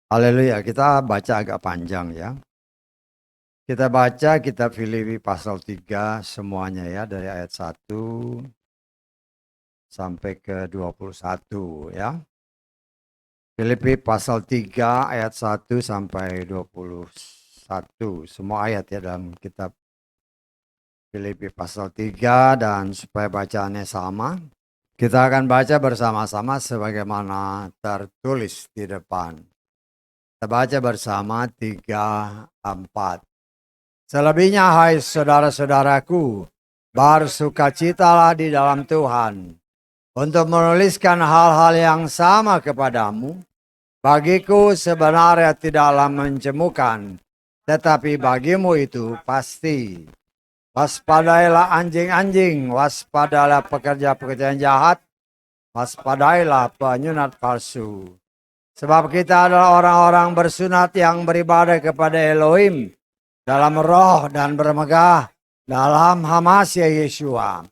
Haleluya, kita baca agak panjang ya. Kita baca kitab Filipi pasal 3 semuanya ya, dari ayat 1 sampai ke 21 ya. Filipi pasal 3 ayat 1 sampai 21. Semua ayat ya dalam kitab Filipi pasal 3, dan supaya bacaannya sama, kita akan baca bersama-sama sebagaimana tertulis di depan. Kita baca bersama 3, 4. Selebihnya hai saudara-saudaraku, bersukacitalah di dalam Tuhan. Untuk menuliskan hal-hal yang sama kepadamu, bagiku sebenarnya tidaklah mencemukan, tetapi bagimu itu pasti. Waspadailah anjing-anjing, waspadailah pekerja-pekerja yang jahat, waspadailah penyunat palsu. Sebab kita adalah orang-orang bersunat yang beribadah kepada Elohim dalam roh dan bermegah dalam Hamasya Yeshua,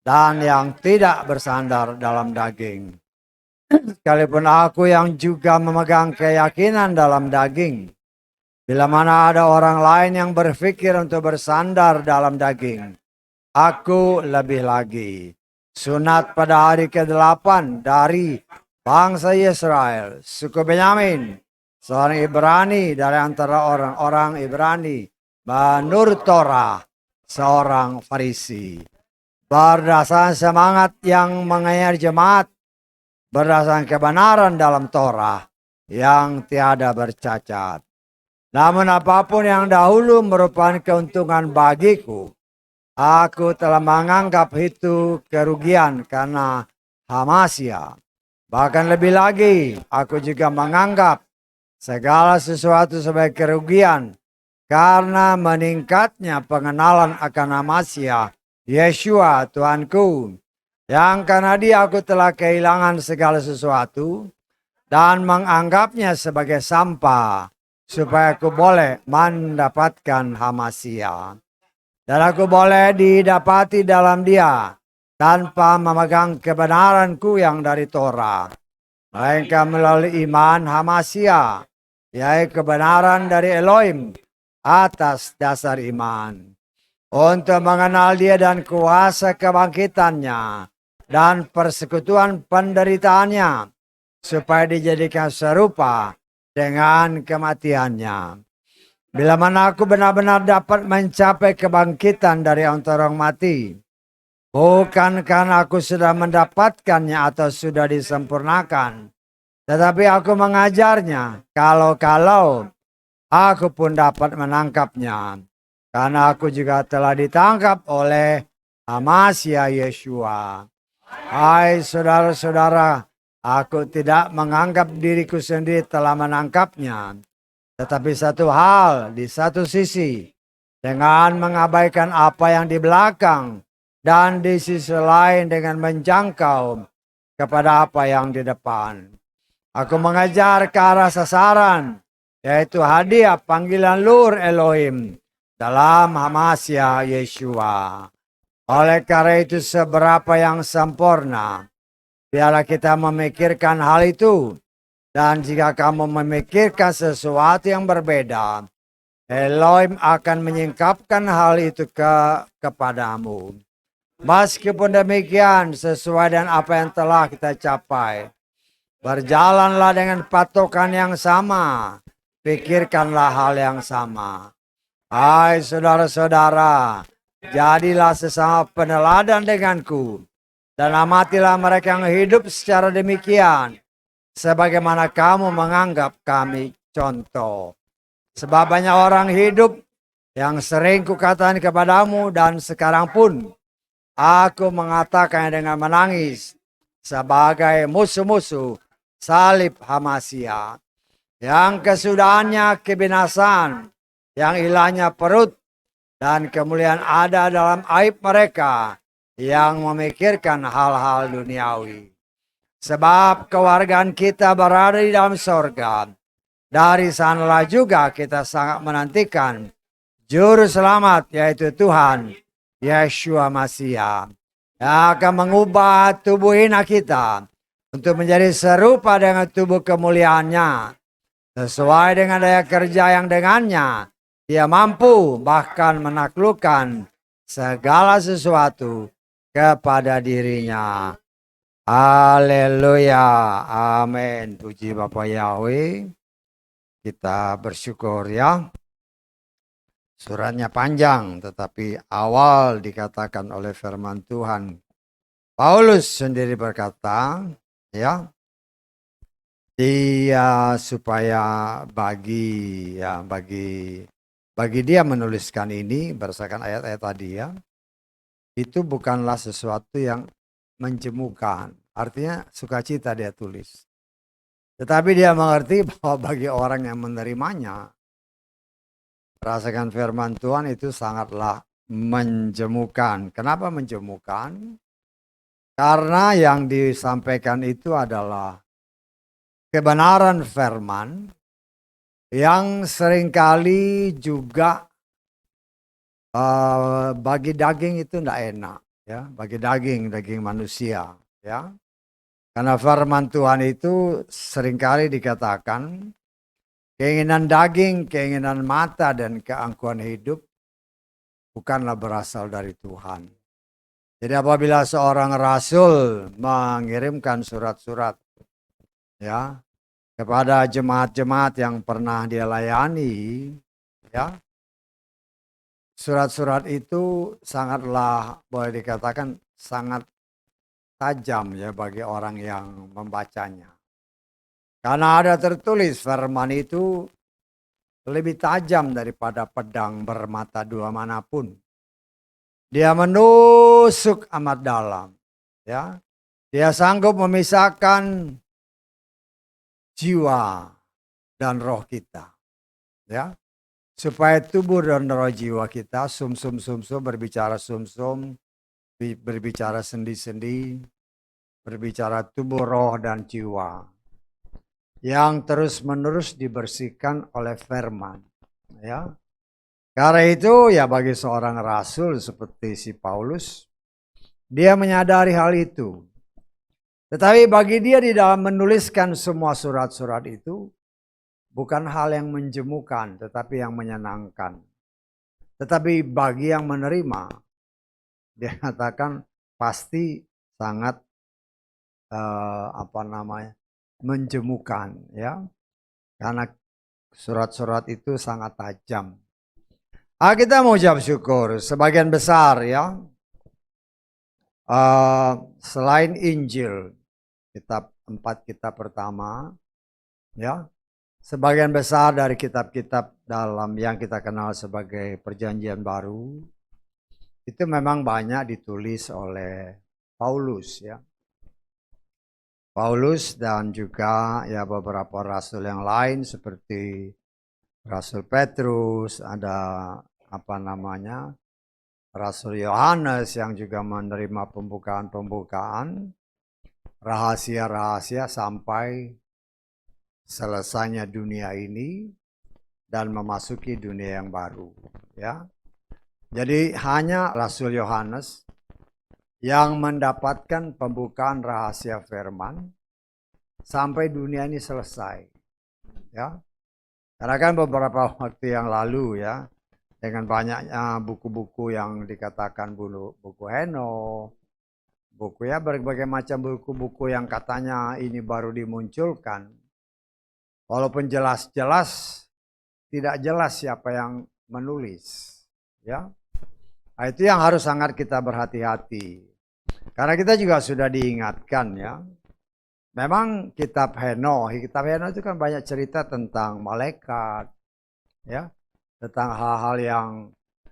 dan yang tidak bersandar dalam daging. Sekalipun aku yang juga memegang keyakinan dalam daging, bila mana ada orang lain yang berpikir untuk bersandar dalam daging, aku lebih lagi. Sunat pada hari ke-8 dari bangsa Israel, suku Benyamin, seorang Ibrani dari antara orang-orang Ibrani, menurut Torah, seorang Farisi. Berdasarkan semangat yang mengajar jemaat, berdasarkan kebenaran dalam Torah yang tiada bercacat. Namun apapun yang dahulu merupakan keuntungan bagiku, aku telah menganggap itu kerugian karena Hamasya. Bahkan lebih lagi, aku juga menganggap segala sesuatu sebagai kerugian karena meningkatnya pengenalan akan Hamasya Yeshua Tuhanku, yang karena dia aku telah kehilangan segala sesuatu dan menganggapnya sebagai sampah, supaya aku boleh mendapatkan Hamasya. Dan aku boleh didapati dalam dia tanpa memegang kebenaranku yang dari Torah, melainkan melalui iman Hamasya, yaitu kebenaran dari Elohim atas dasar iman. Untuk mengenal dia dan kuasa kebangkitannya dan persekutuan penderitaannya, supaya dijadikan serupa dengan kematiannya. Bila mana aku benar-benar dapat mencapai kebangkitan dari antara orang mati, bukan karena aku sudah mendapatkannya atau sudah disempurnakan, tetapi aku mengajarnya kalau aku pun dapat menangkapnya, karena aku juga telah ditangkap oleh Hamasya Yeshua. Hai saudara-saudara, aku tidak menganggap diriku sendiri telah menangkapnya, tetapi satu hal di satu sisi, dengan mengabaikan apa yang di belakang, dan di sisi lain dengan menjangkau kepada apa yang di depan, aku mengejar ke arah sasaran, yaitu hadiah panggilan Lur Elohim dalam Hamasya Yeshua. Oleh karena itu, seberapa yang sempurna, biarlah kita memikirkan hal itu. Dan jika kamu memikirkan sesuatu yang berbeda, Elohim akan menyingkapkan hal itu kepadamu. Meskipun demikian, sesuai dengan apa yang telah kita capai, berjalanlah dengan patokan yang sama, pikirkanlah hal yang sama. Hai saudara-saudara, jadilah sesama peneladan denganku, dan amatilah mereka yang hidup secara demikian, sebagaimana kamu menganggap kami contoh. Sebab banyak orang hidup yang sering kukatakan kepadamu, dan sekarang pun aku mengatakannya dengan menangis, sebagai musuh-musuh salib Hamasya, yang kesudahannya kebinasaan, yang ilahnya perut, dan kemuliaan ada dalam aib mereka yang memikirkan hal-hal duniawi. Sebab kewargaan kita berada di dalam sorga. Dari sanalah juga kita sangat menantikan Juru Selamat, yaitu Tuhan Yeshua Mashiach, yang akan mengubah tubuh hina kita untuk menjadi serupa dengan tubuh kemuliaannya, sesuai dengan daya kerja yang dengannya Dia mampu bahkan menaklukkan segala sesuatu kepada dirinya. Haleluya, amin. Puji Bapa Yahweh. Kita bersyukur ya. Suratnya panjang, tetapi awal dikatakan oleh firman Tuhan. Paulus sendiri berkata, ya, dia supaya bagi dia menuliskan ini berdasarkan ayat-ayat tadi ya, itu bukanlah sesuatu yang menjemukan. Artinya sukacita dia tulis. Tetapi dia mengerti bahwa bagi orang yang menerimanya, rasakan firman Tuhan itu sangatlah menjemukan. Kenapa menjemukan? Karena yang disampaikan itu adalah kebenaran firman yang seringkali juga bagi daging itu tidak enak. Ya, bagi daging manusia. Ya. Karena firman Tuhan itu seringkali dikatakan keinginan daging, keinginan mata, dan keangkuhan hidup bukanlah berasal dari Tuhan. Jadi apabila seorang rasul mengirimkan surat-surat ya kepada jemaat-jemaat yang pernah dia layani, ya, surat-surat itu sangatlah boleh dikatakan sangat tajam ya bagi orang yang membacanya. Karena ada tertulis firman itu lebih tajam daripada pedang bermata dua manapun. Dia menusuk amat dalam. Ya. Dia sanggup memisahkan jiwa dan roh kita. Ya. Supaya tubuh dan roh jiwa kita sum-sum berbicara sum-sum, berbicara sendi-sendi, berbicara tubuh, roh dan jiwa. Yang terus-menerus dibersihkan oleh firman. Ya. Karena itu ya bagi seorang rasul seperti si Paulus, dia menyadari hal itu. Tetapi bagi dia di dalam menuliskan semua surat-surat itu, bukan hal yang menjemukan, tetapi yang menyenangkan. Tetapi bagi yang menerima, dia katakan pasti sangat menjemukan ya, karena surat-surat itu sangat tajam. Kita mau ucap syukur sebagian besar ya, selain Injil, kitab pertama ya, sebagian besar dari kitab-kitab dalam yang kita kenal sebagai Perjanjian Baru itu memang banyak ditulis oleh Paulus ya. Paulus dan juga ya beberapa rasul yang lain seperti Rasul Petrus, ada Rasul Yohanes yang juga menerima pembukaan-pembukaan rahasia-rahasia sampai selesainya dunia ini dan memasuki dunia yang baru ya. Jadi hanya Rasul Yohanes yang mendapatkan pembukaan rahasia firman sampai dunia ini selesai. Ya. Karena kan beberapa waktu yang lalu ya, dengan banyaknya buku-buku yang dikatakan buku Heno, buku ya berbagai macam buku-buku yang katanya ini baru dimunculkan. Walaupun jelas-jelas tidak jelas siapa yang menulis. Ya. Nah, itu yang harus sangat kita berhati-hati. Karena kita juga sudah diingatkan ya. Memang kitab Heno itu kan banyak cerita tentang malaikat. Ya. Tentang hal-hal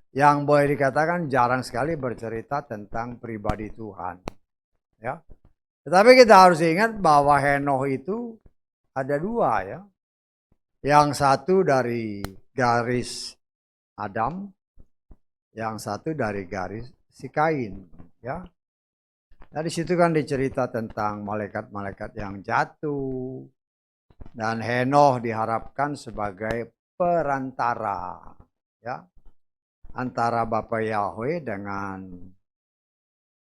yang boleh dikatakan jarang sekali bercerita tentang pribadi Tuhan. Ya. Tetapi kita harus ingat bahwa Heno itu ada dua ya. Yang satu dari garis Adam, yang satu dari garis si Kain, ya. Nah, di situ kan dicerita tentang malaikat-malaikat yang jatuh dan Henoh diharapkan sebagai perantara, ya, antara Bapa Yahweh dengan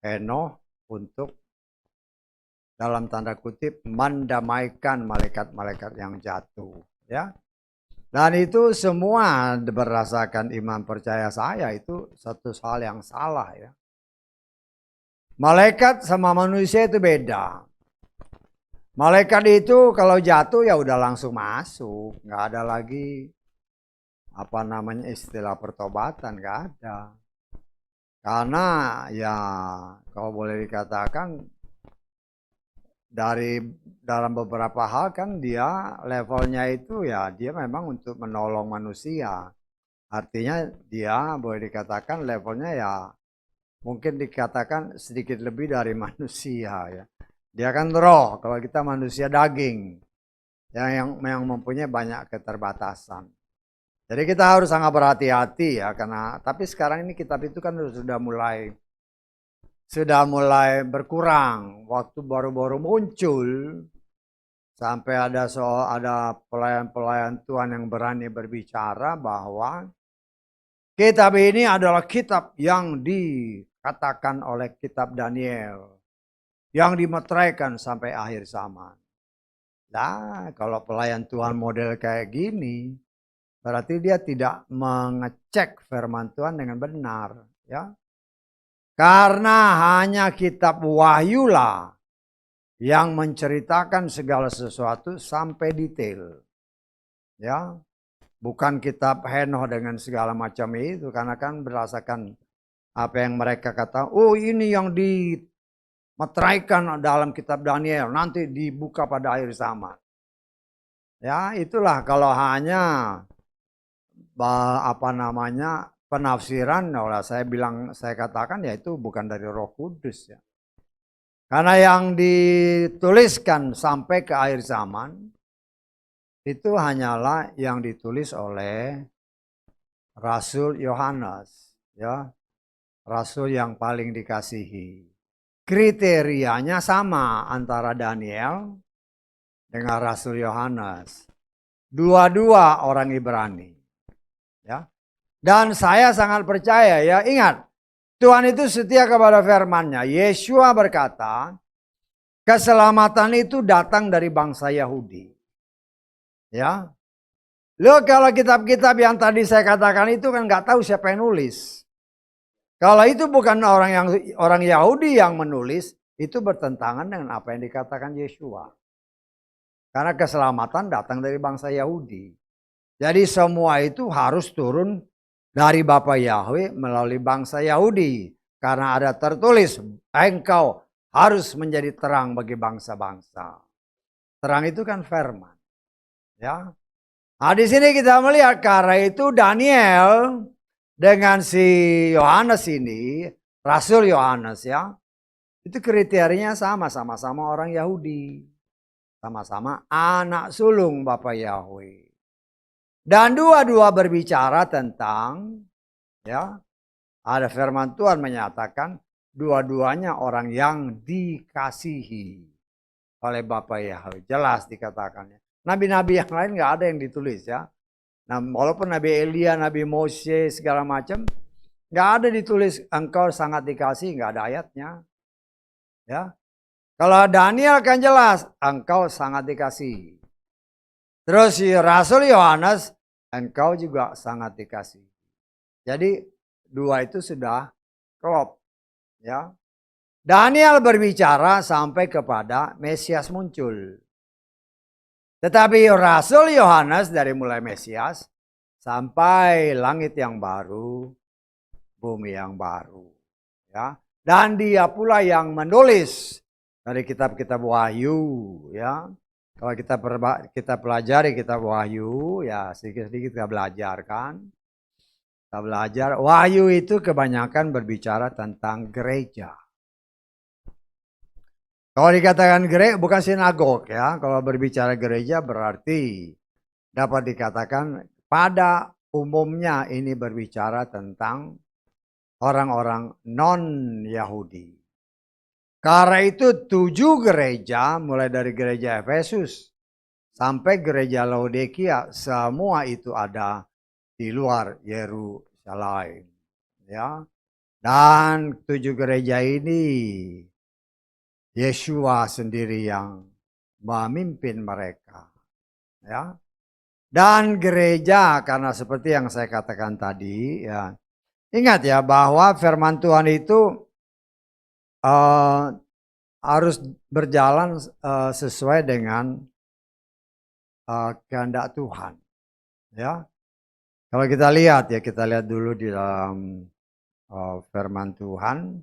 Henoh untuk dalam tanda kutip mendamaikan malaikat-malaikat yang jatuh, ya. Dan itu semua berdasarkan iman percaya saya itu satu hal yang salah, ya. Malaikat sama manusia itu beda. Malaikat itu kalau jatuh ya udah langsung masuk, nggak ada lagi apa namanya istilah pertobatan, nggak ada. Karena ya kalau boleh dikatakan dari dalam beberapa hal kan dia levelnya itu ya dia memang untuk menolong manusia. Artinya dia boleh dikatakan levelnya ya mungkin dikatakan sedikit lebih dari manusia, ya. Dia kan roh, kalau kita manusia daging yang mempunyai banyak keterbatasan. Jadi kita harus sangat berhati-hati ya karena tapi sekarang ini kitab itu kan sudah mulai berkurang. Waktu baru-baru muncul sampai ada pelayan-pelayan Tuhan yang berani berbicara bahwa kitab ini adalah kitab yang dikatakan oleh kitab Daniel yang dimeteraikan sampai akhir zaman. Nah, kalau pelayan Tuhan model kayak gini, berarti dia tidak mengecek firman Tuhan dengan benar, ya. Karena hanya kitab Wahyu lah yang menceritakan segala sesuatu sampai detail. Ya, bukan kitab Henoh dengan segala macam itu karena kan berdasarkan apa yang mereka kata, oh ini yang dimeteraikan dalam kitab Daniel, nanti dibuka pada akhir zaman. Ya, itulah kalau hanya apa namanya penafsiran, saya katakan ya itu bukan dari Roh Kudus, ya. Karena yang dituliskan sampai ke akhir zaman itu hanyalah yang ditulis oleh Rasul Yohanes, ya. Rasul yang paling dikasihi. Kriterianya sama antara Daniel dengan Rasul Yohanes. Dua-dua orang Ibrani, ya. Dan saya sangat percaya, ya, ingat, Tuhan itu setia kepada firman-Nya. Yesua berkata, keselamatan itu datang dari bangsa Yahudi. Ya. Lo kalau kitab-kitab yang tadi saya katakan itu kan nggak tahu siapa yang nulis. Kalau itu bukan orang Yahudi yang menulis, itu bertentangan dengan apa yang dikatakan Yesua. Karena keselamatan datang dari bangsa Yahudi. Jadi semua itu harus turun dari Bapa Yahweh melalui bangsa Yahudi. Karena ada tertulis, engkau harus menjadi terang bagi bangsa-bangsa. Terang itu kan firman. Ya. Nah, di sini kita melihat karena itu Daniel dengan si Yohanes ini, Rasul Yohanes, ya. Itu kriterianya sama-sama orang Yahudi. Sama-sama anak sulung Bapa Yahweh. Dan dua-dua berbicara tentang, ya, ada firman Tuhan menyatakan dua-duanya orang yang dikasihi oleh Bapa Yahweh. Jelas dikatakannya. Nabi-nabi yang lain nggak ada yang ditulis, ya. Nah, walaupun Nabi Elia, Nabi Moses segala macam nggak ada ditulis engkau sangat dikasihi, nggak ada ayatnya. Ya. Kalau Daniel kan jelas engkau sangat dikasihi. Terus si Rasul Yohanes, engkau juga sangat dikasihi. Jadi dua itu sudah klop, ya. Daniel berbicara sampai kepada Mesias muncul. Tetapi Rasul Yohanes dari mulai Mesias sampai langit yang baru, bumi yang baru, ya. Dan dia pula yang menulis dari kitab-kitab Wahyu, ya. Kalau kita pelajari kitab Wahyu, ya sedikit-sedikit kita belajar kan. Kita belajar, Wahyu itu kebanyakan berbicara tentang gereja. Kalau dikatakan gereja, bukan sinagog, ya. Kalau berbicara gereja berarti dapat dikatakan pada umumnya ini berbicara tentang orang-orang non-Yahudi. Karena itu 7 gereja, mulai dari gereja Efesus sampai gereja Laodikia, semua itu ada di luar Yerusalem, ya. Dan 7 gereja ini Yeshua sendiri yang memimpin mereka. Ya. Dan gereja, karena seperti yang saya katakan tadi, ya, ingat ya bahwa firman Tuhan itu harus berjalan sesuai dengan kehendak Tuhan. Ya, kalau kita lihat ya, kita lihat dulu di dalam firman Tuhan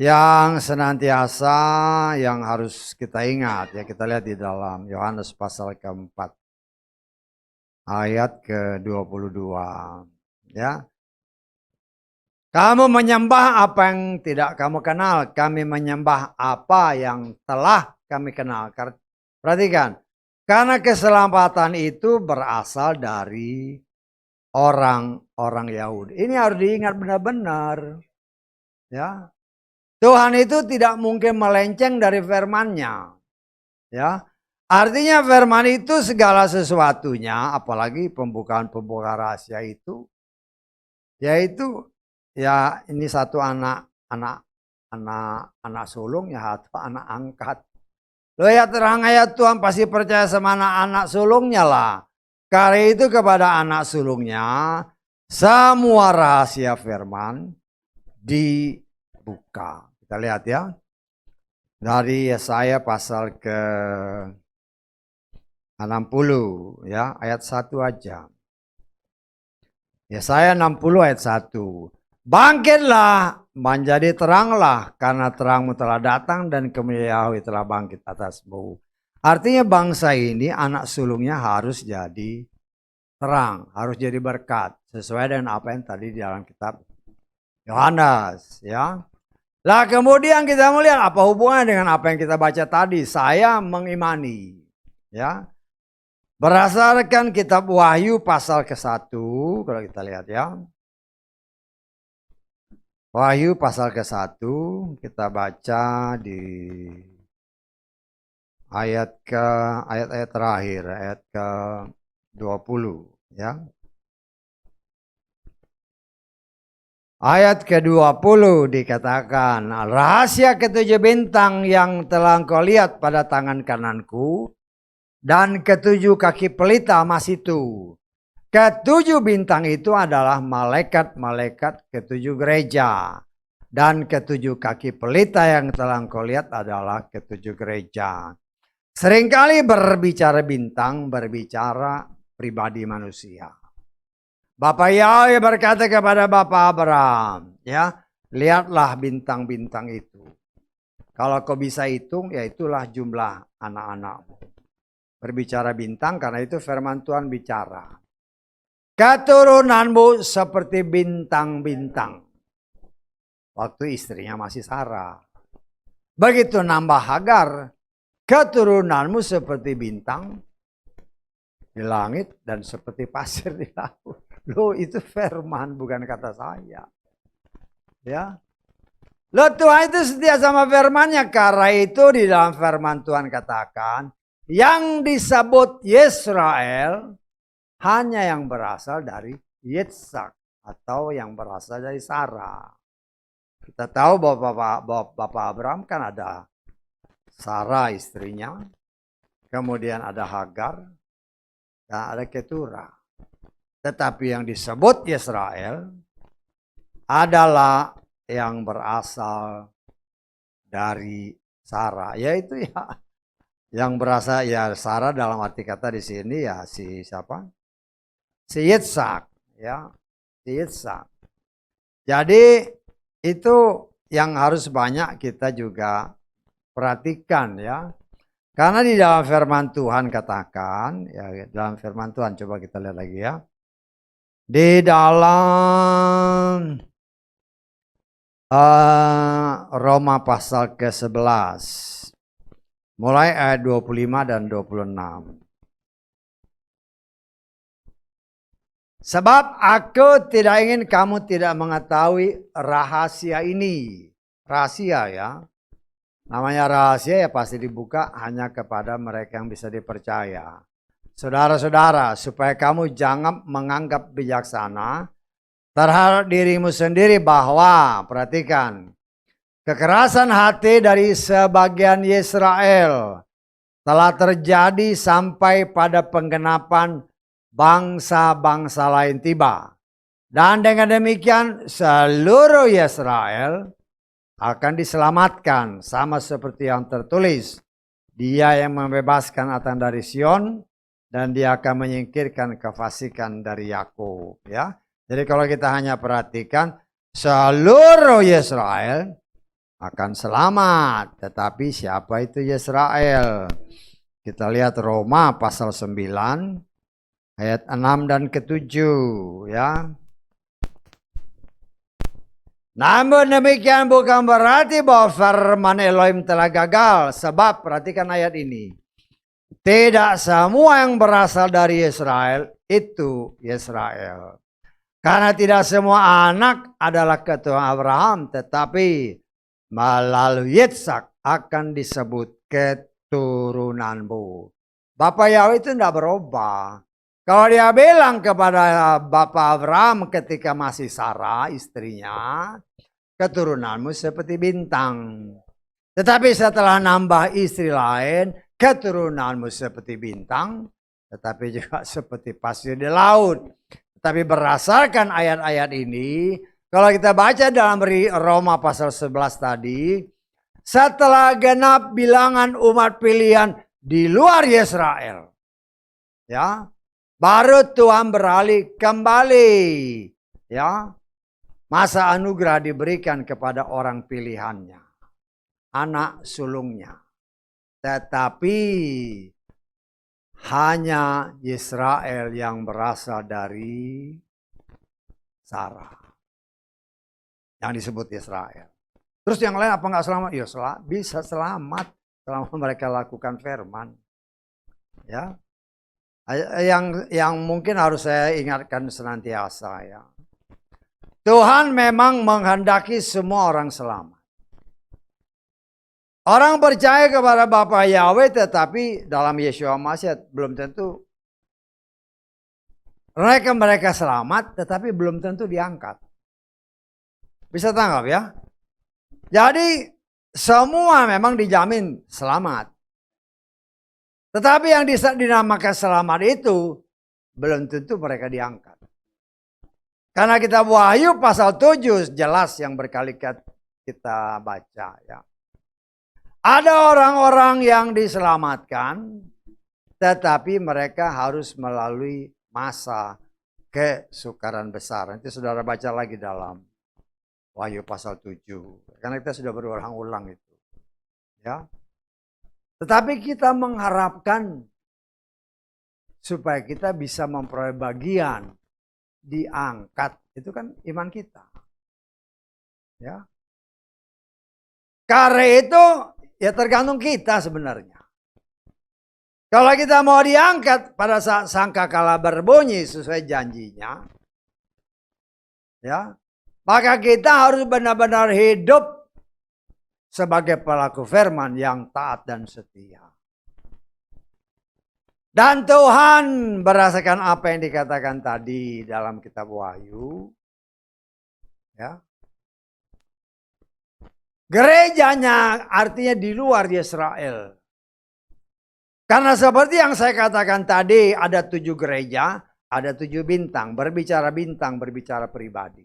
yang senantiasa yang harus kita ingat ya, kita lihat di dalam Yohanes pasal keempat ayat ke-22 ya. Kamu menyembah apa yang tidak kamu kenal, kami menyembah apa yang telah kami kenal. Perhatikan, karena keselamatan itu berasal dari orang-orang Yahudi. Ini harus diingat benar-benar. Ya, Tuhan itu tidak mungkin melenceng dari firman-Nya. Ya, artinya firman itu segala sesuatunya, apalagi pembukaan rahasia itu, yaitu ya ini satu anak sulung ya atau anak angkat. Lo ya terang ayat Tuhan pasti percaya sama anak sulungnya lah. Karena itu kepada anak sulungnya semua rahasia firman dibuka. Kita lihat ya. Dari Yesaya pasal ke 60 ya, ayat 1 aja. Yesaya 60 ayat 1. Bangkitlah, menjadi teranglah, karena terangmu telah datang dan kemuliaan Yahweh telah bangkit atasmu. Artinya bangsa ini anak sulungnya harus jadi terang, harus jadi berkat, sesuai dengan apa yang tadi di dalam kitab Yohanes ya. Lah kemudian kita melihat apa hubungannya dengan apa yang kita baca tadi. Saya mengimani ya. Berdasarkan kitab Wahyu pasal ke-1, kalau kita lihat ya. Wahyu pasal ke-1 kita baca di ayat terakhir, ayat ke-20 ya. Ayat ke-20 dikatakan, rahasia ketujuh bintang yang telah engkau lihat pada tangan kananku dan ketujuh kaki pelita emas itu. Ketujuh bintang itu adalah malaikat-malaikat ketujuh gereja. Dan ketujuh kaki pelita yang telah engkau lihat adalah ketujuh gereja. Seringkali berbicara bintang, berbicara pribadi manusia. Bapak Yahweh berkata kepada Bapak Abraham, ya, lihatlah bintang-bintang itu. Kalau kau bisa hitung, ya itulah jumlah anak-anakmu. Berbicara bintang karena itu firman Tuhan bicara. Keturunanmu seperti bintang-bintang. Waktu istrinya masih Sarah. Begitu nambah Hagar, keturunanmu seperti bintang di langit dan seperti pasir di laut. Loh itu firman bukan kata saya. Ya. Loh Tuhan itu setia sama firmannya. Karena itu di dalam firman Tuhan katakan. Yang disebut Yisrael hanya yang berasal dari Yitzhak. Atau yang berasal dari Sarah. Kita tahu bahwa Bapak Abraham kan ada Sarah istrinya. Kemudian ada Hagar. Dan ada Keturah. Tetapi yang disebut Yisrael adalah yang berasal dari Sarah, yaitu ya yang berasal ya Sarah dalam arti kata di sini ya si siapa? Si Yitzhak ya, si Yitzhak. Jadi itu yang harus banyak kita juga perhatikan ya. Karena di dalam firman Tuhan katakan ya, dalam firman Tuhan coba kita lihat lagi ya. Di dalam Roma pasal ke-11 mulai ayat 25 dan 26. Sebab aku tidak ingin kamu tidak mengetahui rahasia ini. Rahasia ya. Namanya rahasia ya pasti dibuka hanya kepada mereka yang bisa dipercaya. Saudara-saudara, supaya kamu jangan menganggap bijaksana terhadap dirimu sendiri bahwa, perhatikan, Kekerasan hati dari sebagian Israel telah terjadi sampai pada penggenapan bangsa-bangsa lain tiba. Dan dengan demikian seluruh Israel akan diselamatkan sama seperti yang tertulis. Dia yang membebaskan Atan dari Sion dan dia akan menyingkirkan kefasikan dari Yakub, ya. Jadi kalau kita hanya perhatikan seluruh Israel akan selamat. Tetapi siapa itu Israel? Kita lihat Roma pasal 9 ayat 6 dan ke-7, ya. Namun demikian bukan berarti bahwa firman Elohim telah gagal. Sebab perhatikan ayat ini. Tidak semua yang berasal dari Israel itu Israel. Karena tidak semua anak adalah keturunan Abraham. Tetapi melalui Yitzhak akan disebut keturunanmu. Bapak Yahweh itu tidak berubah. Kalau dia bilang kepada Bapak Abraham ketika masih Sarah istrinya, keturunanmu seperti bintang. Tetapi setelah nambah istri lain, keturunanmu seperti bintang, tetapi juga seperti pasir di laut. Tetapi berdasarkan ayat-ayat ini, kalau kita baca dalam Roma pasal 11 tadi, setelah genap bilangan umat pilihan di luar Israel, ya, baru Tuhan beralih kembali, ya, masa anugerah diberikan kepada orang pilihannya, anak sulungnya. Tetapi hanya Israel yang berasal dari Sarah, yang disebut Israel. Terus yang lain apa nggak selamat? Ya bisa selamat selama mereka lakukan firman. Ya, yang mungkin harus saya ingatkan senantiasa, ya. Tuhan memang menghendaki semua orang selamat. Orang percaya kepada Bapa Yahweh tetapi dalam Yeshua Masih belum tentu mereka selamat, tetapi belum tentu diangkat. Bisa tangkap, ya? Jadi semua memang dijamin selamat. Tetapi yang dinamakan selamat itu belum tentu mereka diangkat. Karena kita Wahyu pasal 7 jelas yang berkali-kali kita baca, ya. Ada orang-orang yang diselamatkan, tetapi mereka harus melalui masa kesukaran besar. Nanti saudara baca lagi dalam Wahyu pasal 7. Karena kita sudah berulang-ulang itu, ya. Tetapi kita mengharapkan supaya kita bisa memperoleh bagian diangkat. Itu kan iman kita, ya. Karena itu ya tergantung kita sebenarnya. Kalau kita mau diangkat pada saat sangkakala berbunyi sesuai janjinya, ya, maka kita harus benar-benar hidup sebagai pelaku firman yang taat dan setia. Dan Tuhan berdasarkan apa yang dikatakan tadi dalam kitab Wahyu, ya, gerejanya artinya di luar Israel. Karena seperti yang saya katakan tadi, ada 7 gereja, ada 7 bintang, berbicara pribadi.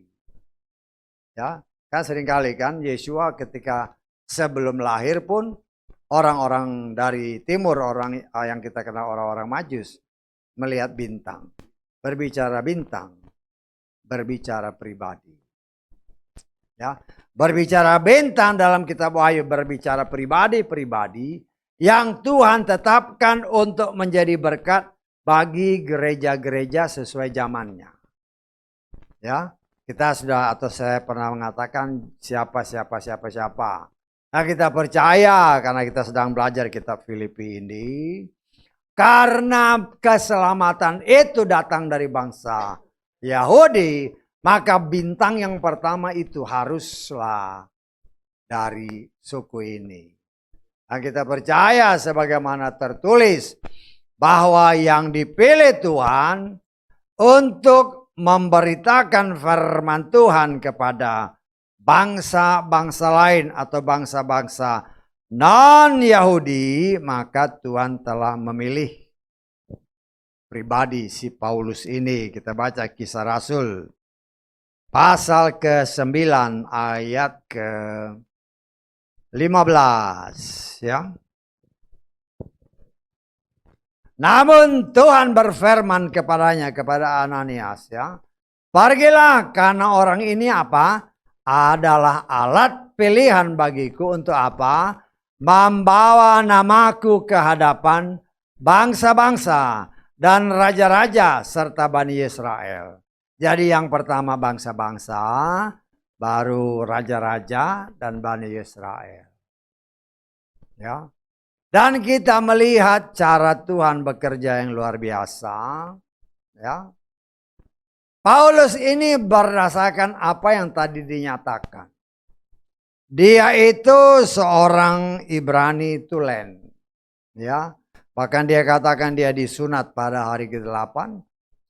Ya, kan seringkali kan Yeshua ketika sebelum lahir pun orang-orang dari timur, orang yang kita kenal orang-orang Majus, melihat bintang, berbicara pribadi. Ya, berbicara bintang dalam kitab Wahyu berbicara pribadi yang Tuhan tetapkan untuk menjadi berkat bagi gereja-gereja sesuai zamannya. Ya, kita sudah atau saya pernah mengatakan siapa. Nah, kita percaya karena kita sedang belajar kitab Filipi ini, karena keselamatan itu datang dari bangsa Yahudi, maka bintang yang pertama itu haruslah dari suku ini. Nah, kita percaya sebagaimana tertulis bahwa yang dipilih Tuhan untuk memberitakan firman Tuhan kepada bangsa-bangsa lain atau bangsa-bangsa non-Yahudi, maka Tuhan telah memilih pribadi si Paulus ini. Kita baca Kisah Rasul pasal ke-9 ayat ke-15 ya. Namun Tuhan berfirman kepadanya, kepada Ananias ya, pergilah karena orang ini apa? Adalah alat pilihan bagiku untuk apa? Membawa namaku ke hadapan bangsa-bangsa dan raja-raja serta Bani Israel. Jadi yang pertama bangsa-bangsa, baru raja-raja dan Bani Israel. Ya. Dan kita melihat cara Tuhan bekerja yang luar biasa. Ya. Paulus ini berdasarkan apa yang tadi dinyatakan. Dia itu seorang Ibrani tulen. Ya. Bahkan dia katakan dia disunat pada hari ke-8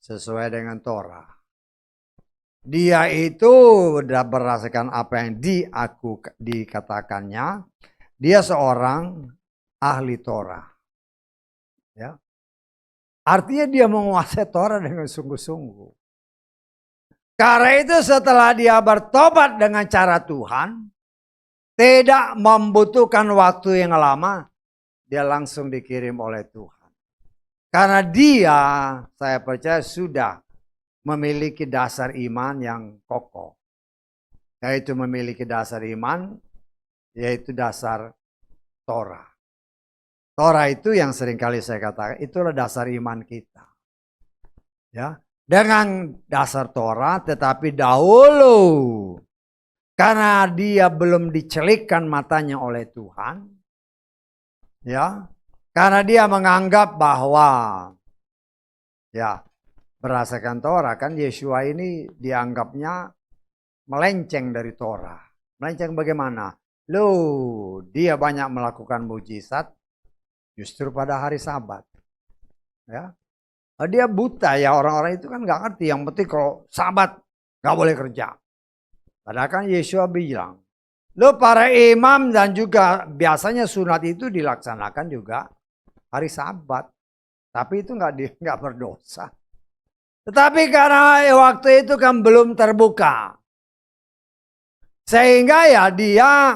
sesuai dengan Torah. Dia itu berdasarkan apa yang dikatakannya. Dia seorang ahli Torah. Ya. Artinya dia menguasai Torah dengan sungguh-sungguh. Karena itu setelah dia bertobat dengan cara Tuhan, tidak membutuhkan waktu yang lama, dia langsung dikirim oleh Tuhan. Karena dia, saya percaya sudah memiliki dasar iman yang kokoh. Yaitu memiliki dasar iman, yaitu dasar Torah. Torah itu yang seringkali saya katakan, itulah dasar iman kita. Ya. Dengan dasar Torah, tetapi dahulu karena dia belum dicelikkan matanya oleh Tuhan, ya, karena dia menganggap bahwa, ya, berdasarkan Torah kan Yesua ini dianggapnya melenceng dari Torah. Melenceng bagaimana? Loh, dia banyak melakukan mujizat justru pada hari Sabat, ya. Dia buta ya, orang-orang itu kan nggak ngerti. Yang penting kalau Sabat nggak boleh kerja. Padahal kan Yesua bilang, lo para imam dan juga biasanya sunat itu dilaksanakan juga hari Sabat. Tapi itu nggak berdosa. Tetapi karena waktu itu kan belum terbuka, sehingga ya dia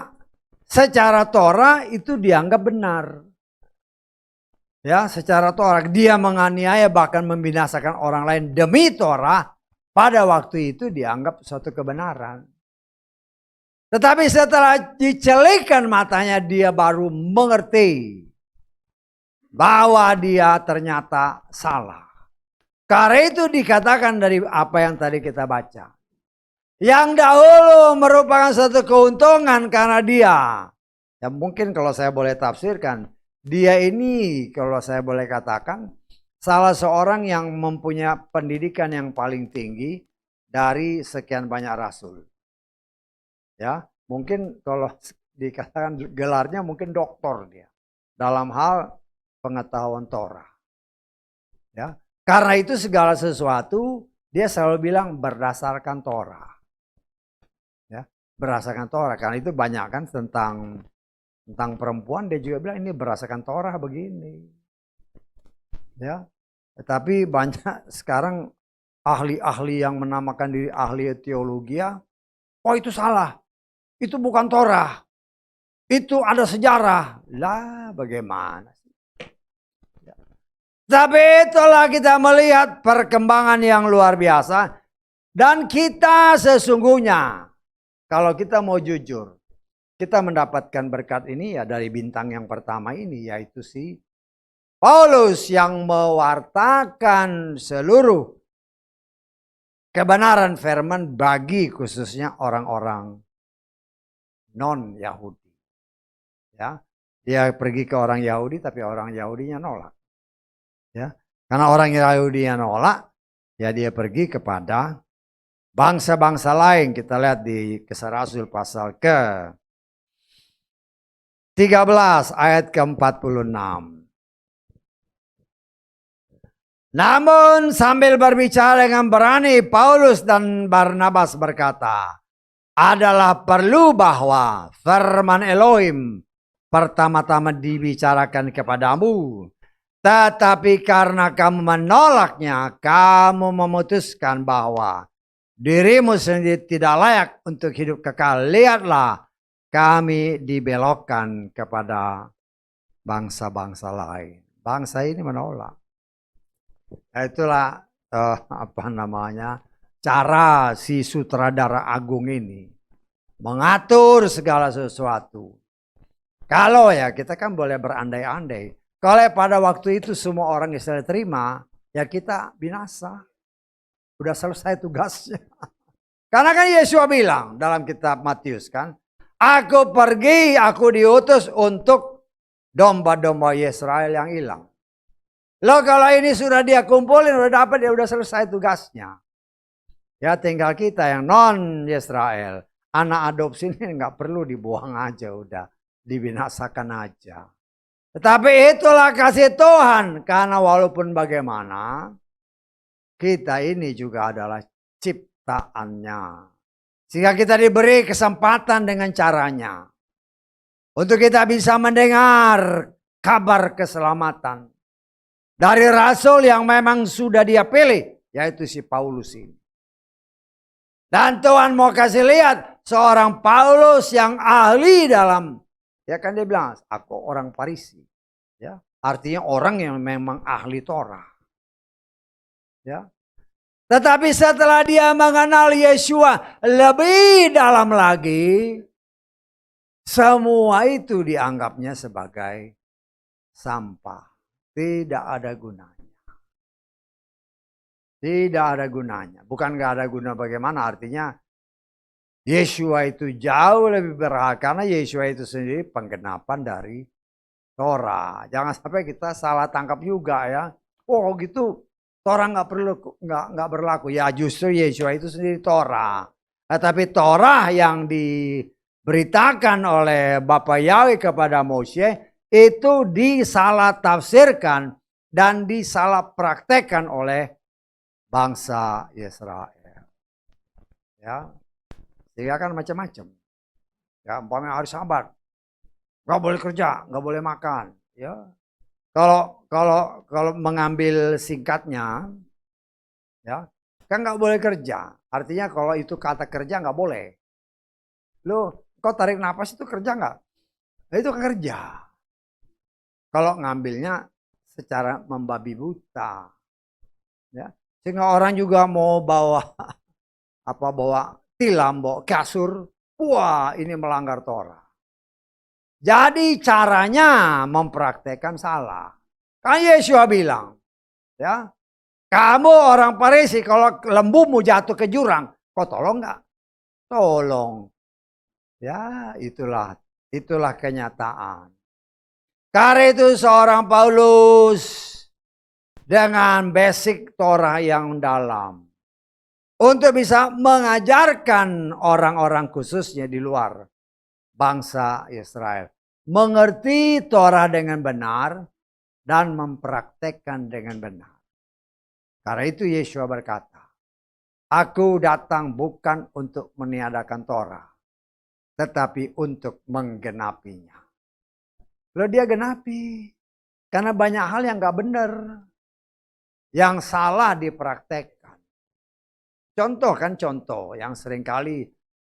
secara Torah itu dianggap benar. Ya, secara Torah dia menganiaya bahkan membinasakan orang lain demi Torah, pada waktu itu dianggap suatu kebenaran. Tetapi setelah dicelikan matanya dia baru mengerti bahwa dia ternyata salah. Karena itu dikatakan dari apa yang tadi kita baca. Yang dahulu merupakan satu keuntungan karena dia, ya mungkin kalau saya boleh tafsirkan, dia ini kalau saya boleh katakan salah seorang yang mempunyai pendidikan yang paling tinggi dari sekian banyak rasul. Ya, mungkin kalau dikatakan gelarnya mungkin doktor dia dalam hal pengetahuan Torah. Ya, karena itu segala sesuatu dia selalu bilang berdasarkan Torah. Ya, berdasarkan Torah. Karena itu banyak kan tentang perempuan, dia juga bilang ini berdasarkan Torah begini. Ya, tetapi banyak sekarang ahli-ahli yang menamakan diri ahli teologi, oh itu salah, itu bukan Torah, itu ada sejarah. Lah bagaimana sih? Ya. Tapi itulah kita melihat perkembangan yang luar biasa. Dan kita sesungguhnya, kalau kita mau jujur, kita mendapatkan berkat ini ya dari bintang yang pertama ini, yaitu si Paulus yang mewartakan seluruh kebenaran firman bagi khususnya orang-orang non-Yahudi. Ya, dia pergi ke orang Yahudi tapi orang Yahudinya nolak. Ya, karena orang Yahudinya nolak, ya dia pergi kepada bangsa-bangsa lain. Kita lihat di Kisah Rasul pasal ke 13 ayat ke-46. Namun sambil berbicara dengan berani, Paulus dan Barnabas berkata, adalah perlu bahwa firman Elohim pertama-tama dibicarakan kepadamu. Tetapi karena kamu menolaknya, kamu memutuskan bahwa dirimu sendiri tidak layak untuk hidup kekal. Lihatlah, kami dibelokkan kepada bangsa-bangsa lain. Bangsa ini menolak. Itulah cara si sutradara agung ini mengatur segala sesuatu. Kalau ya kita kan boleh berandai-andai. Kalau pada waktu itu semua orang Israel terima, ya kita binasa. Udah selesai tugasnya. Karena kan Yesus bilang dalam kitab Matius kan, aku pergi, aku diutus untuk domba-domba Israel yang hilang. Loh kalau ini sudah dia kumpulin, udah dapat, dia udah selesai tugasnya. Ya tinggal kita yang non Israel, anak adopsi ini nggak perlu dibuang aja, udah dibinasakan aja. Tetapi itulah kasih Tuhan, karena walaupun bagaimana, kita ini juga adalah ciptaannya. Sehingga kita diberi kesempatan dengan caranya. Untuk kita bisa mendengar kabar keselamatan. Dari rasul yang memang sudah dia pilih, yaitu si Paulus ini. Dan Tuhan mau kasih lihat seorang Paulus yang ahli dalam, ya kan dia bilang, aku orang Farisi. Ya, artinya orang yang memang ahli Torah. Ya. Tetapi setelah dia mengenal Yeshua lebih dalam lagi, semua itu dianggapnya sebagai sampah. Tidak ada gunanya. Tidak ada gunanya. Bukan gak ada guna bagaimana, artinya Yeshua itu jauh lebih berharga. Karena Yeshua itu sendiri penggenapan dari Torah. Jangan sampai kita salah tangkap juga ya. Oh gitu, Torah nggak berlaku. Ya justru Yeshua itu sendiri Torah. Tapi Torah yang diberitakan oleh Bapak Yahweh kepada Moshe itu disalah tafsirkan dan disalah praktekkan oleh bangsa Israel. Ya, sehingga kan macam-macam. Ya, umpamanya harus sabar. Nggak boleh kerja, nggak boleh makan. Ya, kalau mengambil singkatnya, ya kan nggak boleh kerja. Artinya kalau itu kata kerja nggak boleh. Lo, kau tarik nafas itu kerja nggak? Nah, itu kan kerja. Kalau ngambilnya secara membabi buta, ya sehingga orang juga mau bawa tilam, bawa kasur, wah ini melanggar Torah. Jadi caranya mempraktekkan salah. Kan Yeshua bilang, ya, kamu orang Farisi kalau lembumu jatuh ke jurang, kau tolong nggak? Tolong. Ya, itulah kenyataan. Karena itu seorang Paulus dengan basic Torah yang dalam untuk bisa mengajarkan orang-orang khususnya di luar bangsa Israel mengerti Torah dengan benar dan mempraktekkan dengan benar. Karena itu Yeshua berkata, aku datang bukan untuk meniadakan Torah, tetapi untuk menggenapinya. Lalu dia genapi, karena banyak hal yang gak benar, yang salah dipraktekkan. Contoh yang seringkali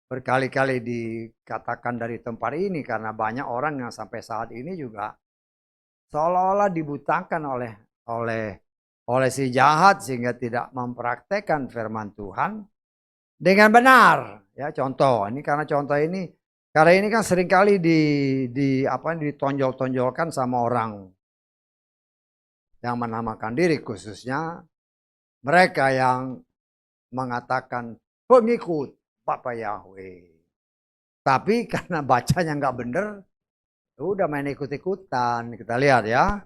berkali-kali dikatakan dari tempat ini, karena banyak orang yang sampai saat ini juga seolah-olah dibutakan oleh si jahat sehingga tidak mempraktekkan firman Tuhan dengan benar. Ya contoh ini karena ini kan seringkali ditonjol-tonjolkan sama orang yang menamakan diri, khususnya mereka yang mengatakan pengikut Bapak Yahweh. Tapi karena bacanya nggak bener, udah main ikut-ikutan. Kita lihat ya.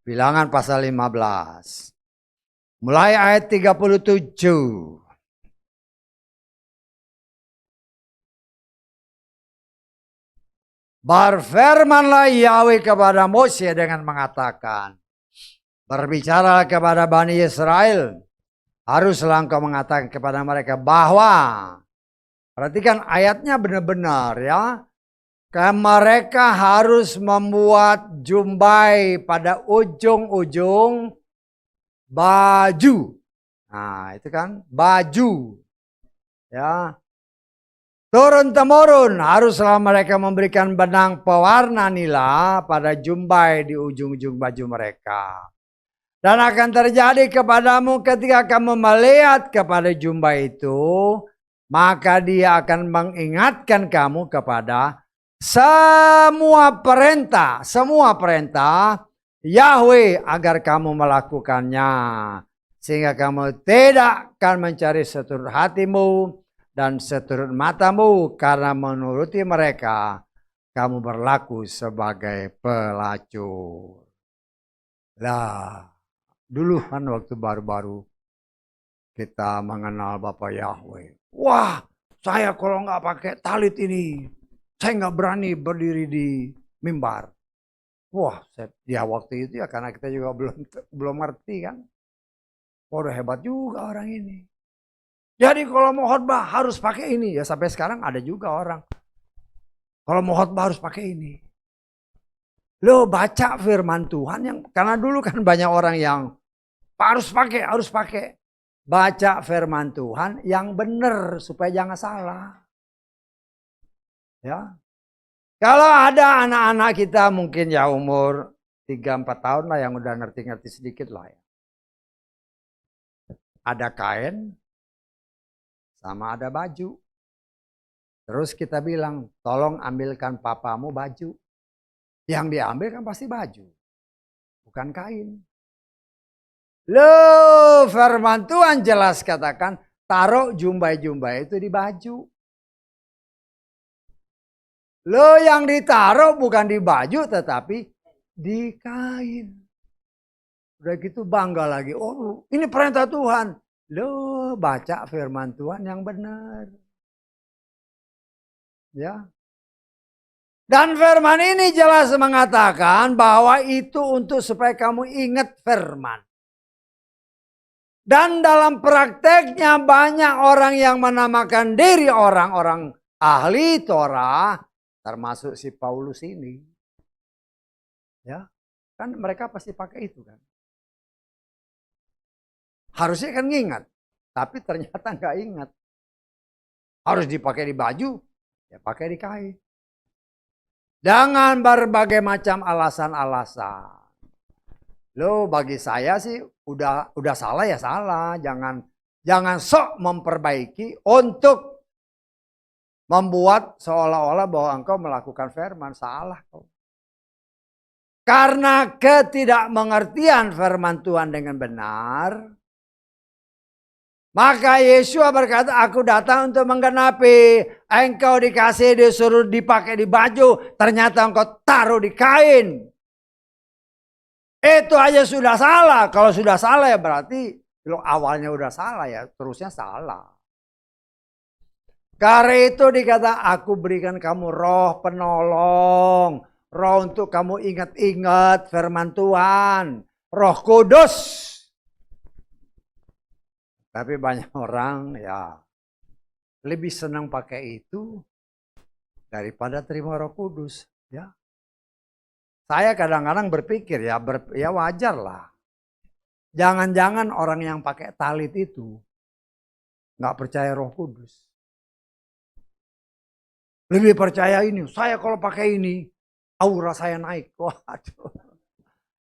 Bilangan pasal 15. Mulai ayat 37. Berfirmanlah Yahweh kepada Mose dengan mengatakan, berbicara kepada Bani Israel, haruslah engkau mengatakan kepada mereka bahwa Perhatikan ayatnya benar-benar ya. Mereka harus membuat jumbai pada ujung-ujung baju. Nah, itu kan baju. Ya. Turun-temurun haruslah mereka memberikan benang pewarna nila pada jumbai di ujung-ujung baju mereka. Dan akan terjadi kepadamu ketika kamu melihat kepada jumbai itu, maka dia akan mengingatkan kamu kepada semua perintah Yahweh agar kamu melakukannya. Sehingga kamu tidak akan mencari seturut hatimu dan seturut matamu, karena menuruti mereka kamu berlaku sebagai pelacur. Lah, dulu kan waktu baru-baru kita mengenal Bapak Yahweh. Wah, saya kalau nggak pakai talit ini, saya nggak berani berdiri di mimbar. Wah, ya waktu itu ya karena kita juga belum ngerti kan. Waduh, hebat juga orang ini. Jadi kalau mau khotbah harus pakai ini. Ya sampai sekarang ada juga orang. Kalau mau khotbah harus pakai ini. Lo baca firman Tuhan yang karena dulu kan banyak orang yang harus pakai. Baca firman Tuhan yang benar supaya jangan salah. Ya. Kalau ada anak-anak kita mungkin ya umur 3-4 tahun lah yang udah ngerti-ngerti sedikit lah ya. Ada kain sama ada baju. Terus kita bilang, tolong ambilkan papamu baju. Yang diambil kan pasti baju, bukan kain. Loh, firman Tuhan jelas katakan, taruh jumbai-jumbai itu di baju. Loh, yang ditaruh bukan di baju tetapi di kain. Udah gitu bangga lagi. Oh, ini perintah Tuhan. Loh, baca firman Tuhan yang benar. Ya. Dan firman ini jelas mengatakan bahwa itu untuk supaya kamu ingat firman. Dan dalam prakteknya banyak orang yang menamakan diri orang-orang ahli Torah, termasuk si Paulus ini. Ya, kan mereka pasti pakai itu kan. Harusnya kan ingat, tapi ternyata nggak ingat. Harus dipakai di baju, ya pakai di kain. Dengan berbagai macam alasan-alasan. Loh, bagi saya sih udah salah ya salah, jangan sok memperbaiki untuk membuat seolah-olah bahwa engkau melakukan firman, salah kau. Karena ketidakmengertian firman Tuhan dengan benar, maka Yesua berkata, aku datang untuk menggenapi. Engkau dikasih disuruh dipakai di baju, ternyata engkau taruh di kain. Itu aja sudah salah. Kalau sudah salah ya berarti awalnya udah salah ya, terusnya salah. Karena itu dikata, aku berikan kamu roh penolong. Roh untuk kamu ingat-ingat firman Tuhan. Roh Kudus. Tapi banyak orang ya lebih senang pakai itu daripada terima Roh Kudus. Ya. Saya kadang-kadang berpikir ya wajar lah. Jangan-jangan orang yang pakai talit itu nggak percaya Roh Kudus. Lebih percaya ini. Saya kalau pakai ini, aura saya naik.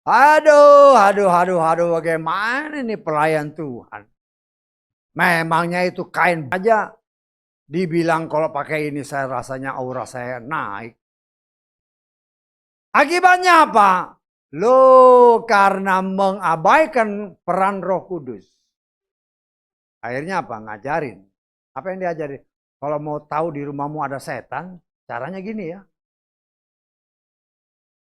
Waduh. Aduh, bagaimana ini pelayan Tuhan? Memangnya itu kain aja. Dibilang kalau pakai ini saya rasanya aura saya naik. Akibatnya apa? Loh, karena mengabaikan peran Roh Kudus. Akhirnya apa? Ngajarin. Apa yang diajarin? Kalau mau tahu di rumahmu ada setan, caranya gini ya.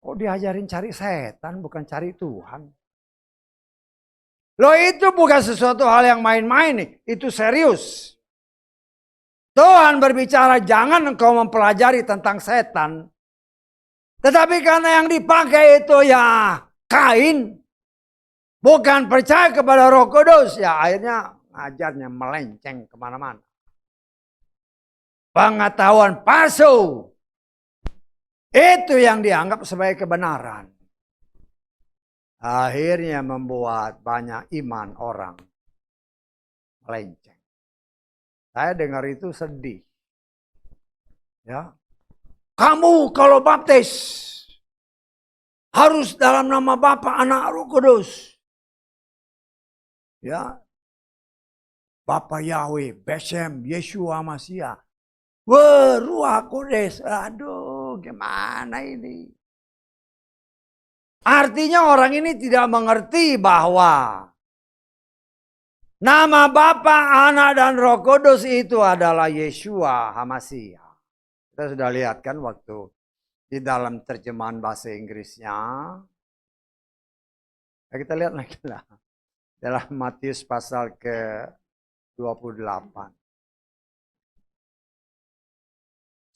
Kok diajarin cari setan, bukan cari Tuhan? Loh, itu bukan sesuatu hal yang main-main nih. Itu serius. Tuhan berbicara, jangan engkau mempelajari tentang setan. Tetapi karena yang dipakai itu ya kain, bukan percaya kepada Roh Kudus, ya akhirnya ngajarnya melenceng kemana-mana. pengetahuan palsu. Itu yang dianggap sebagai kebenaran. Akhirnya membuat banyak iman orang melenceng. Saya dengar itu sedih. Ya. Kamu kalau baptis harus dalam nama Bapa, Anak, Roh Kudus. Ya. Bapa Yahweh, Besem, Yeshua Mashiach. Ruah Kudus. Aduh, gimana ini? Artinya orang ini tidak mengerti bahwa nama Bapa, Anak, dan Roh Kudus itu adalah Yeshua HaMashiach. Kita sudah lihat kan waktu di dalam terjemahan bahasa Inggrisnya. Nah, kita lihat lagi lah. Dalam Matius pasal ke-28.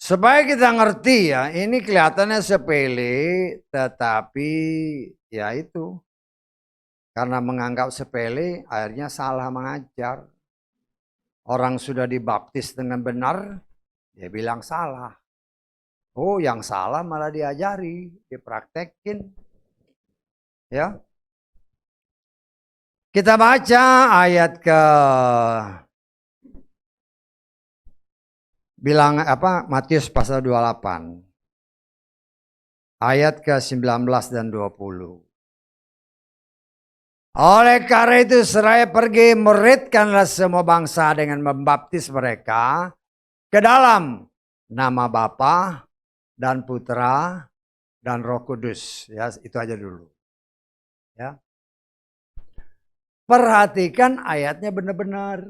Supaya kita ngerti ya, ini kelihatannya sepele, tetapi ya itu. Karena menganggap sepele, akhirnya salah mengajar. Orang sudah dibaptis dengan benar, dia bilang salah. Oh, yang salah malah diajari, dipraktekin. Ya. Kita baca ayat Matius pasal 28. Ayat ke-19 dan 20. Oleh karena itu seraya pergi muridkanlah semua bangsa dengan membaptis mereka ke dalam nama Bapa dan Putra dan Roh Kudus. Ya, itu aja dulu. Ya. Perhatikan ayatnya benar-benar.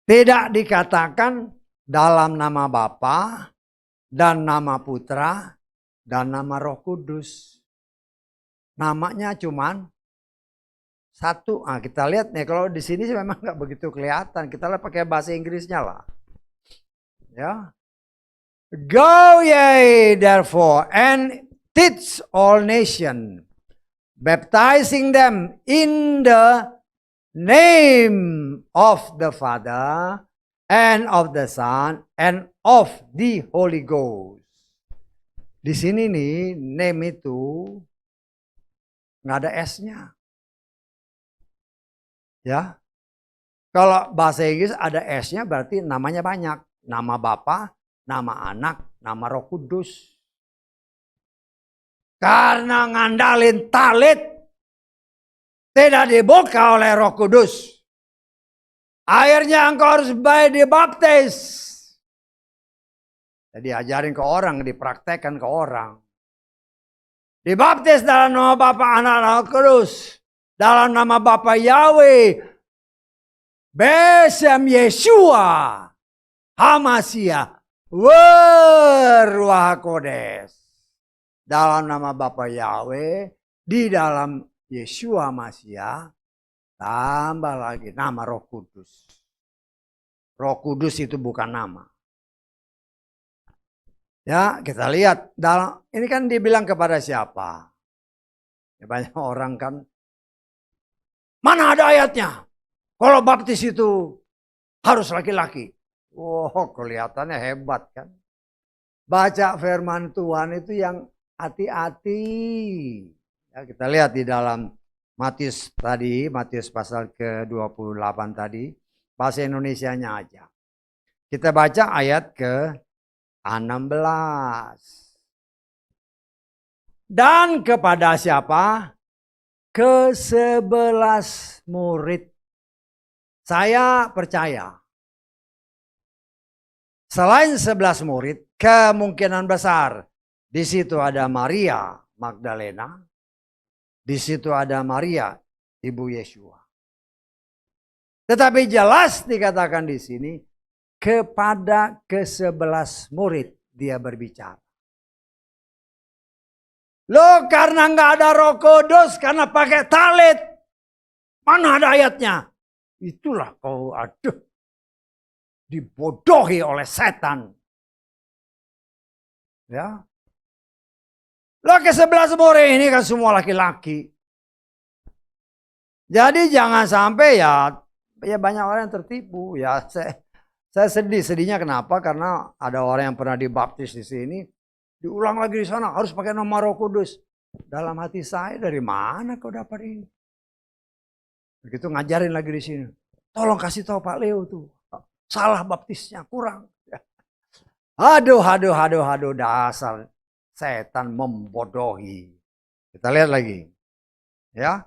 Tidak dikatakan dalam nama Bapa dan nama Putra dan nama Roh Kudus. Namanya cuman satu. Nah, kita lihat nih, kalau di sini sih memang nggak begitu kelihatan. Kita lihat pakai bahasa Inggrisnya lah. Ya. Go ye therefore and teach all nations, baptizing them in the name of the Father and of the Son and of the Holy Ghost. Di sini nih, name itu nggak ada S-nya. Ya. Kalau bahasa Inggris ada S-nya berarti namanya banyak. Nama Bapa, nama Anak, nama Roh Kudus. Karena ngandalin talit tidak dibuka oleh Roh Kudus. Akhirnya engkau harus baik dibaptis. Jadi ajarin ke orang, dipraktekkan ke orang. Dibaptis dalam nama Bapa, Anak, dan Roh Kudus. Dalam nama Bapa Yahweh, Besem Yeshua HaMashiach, Ruah Kodes. Dalam nama Bapa Yahweh, di dalam Yeshua HaMashiach, tambah lagi nama Roh Kudus. Roh Kudus itu bukan nama. Ya, kita lihat dalam ini kan dibilang kepada siapa? Ya, banyak orang kan, mana ada ayatnya? Kalau baptis itu harus laki-laki. Wow, kelihatannya hebat kan? Baca firman Tuhan itu yang hati-hati. Ya, kita lihat di dalam Matius tadi, Matius pasal ke-28 tadi, bahasa Indonesianya aja. Kita baca ayat ke-16. Dan kepada siapa? Ke-11 murid. Saya percaya. Selain 11 murid, kemungkinan besar di situ ada Maria Magdalena, di situ ada Maria ibu Yeshua. Tetapi jelas dikatakan di sini kepada ke-11 murid dia berbicara. Loh, karena nggak ada Roh Kudus, karena pakai talit, mana ada ayatnya? Itulah kau dibodohi oleh setan. Ya. Loh, ke-11 murid ini kan semua laki-laki. Jadi jangan sampai ya banyak orang yang tertipu ya. Saya sedih. Sedihnya kenapa? Karena ada orang yang pernah dibaptis di sini, diulang lagi di sana, harus pakai nama Roh Kudus. Dalam hati saya, dari mana kau dapat ini? Begitu ngajarin lagi di sini. Tolong kasih tahu Pak Leo tuh. Salah baptisnya, kurang. Aduh, dasar setan membodohi. Kita lihat lagi. Ya.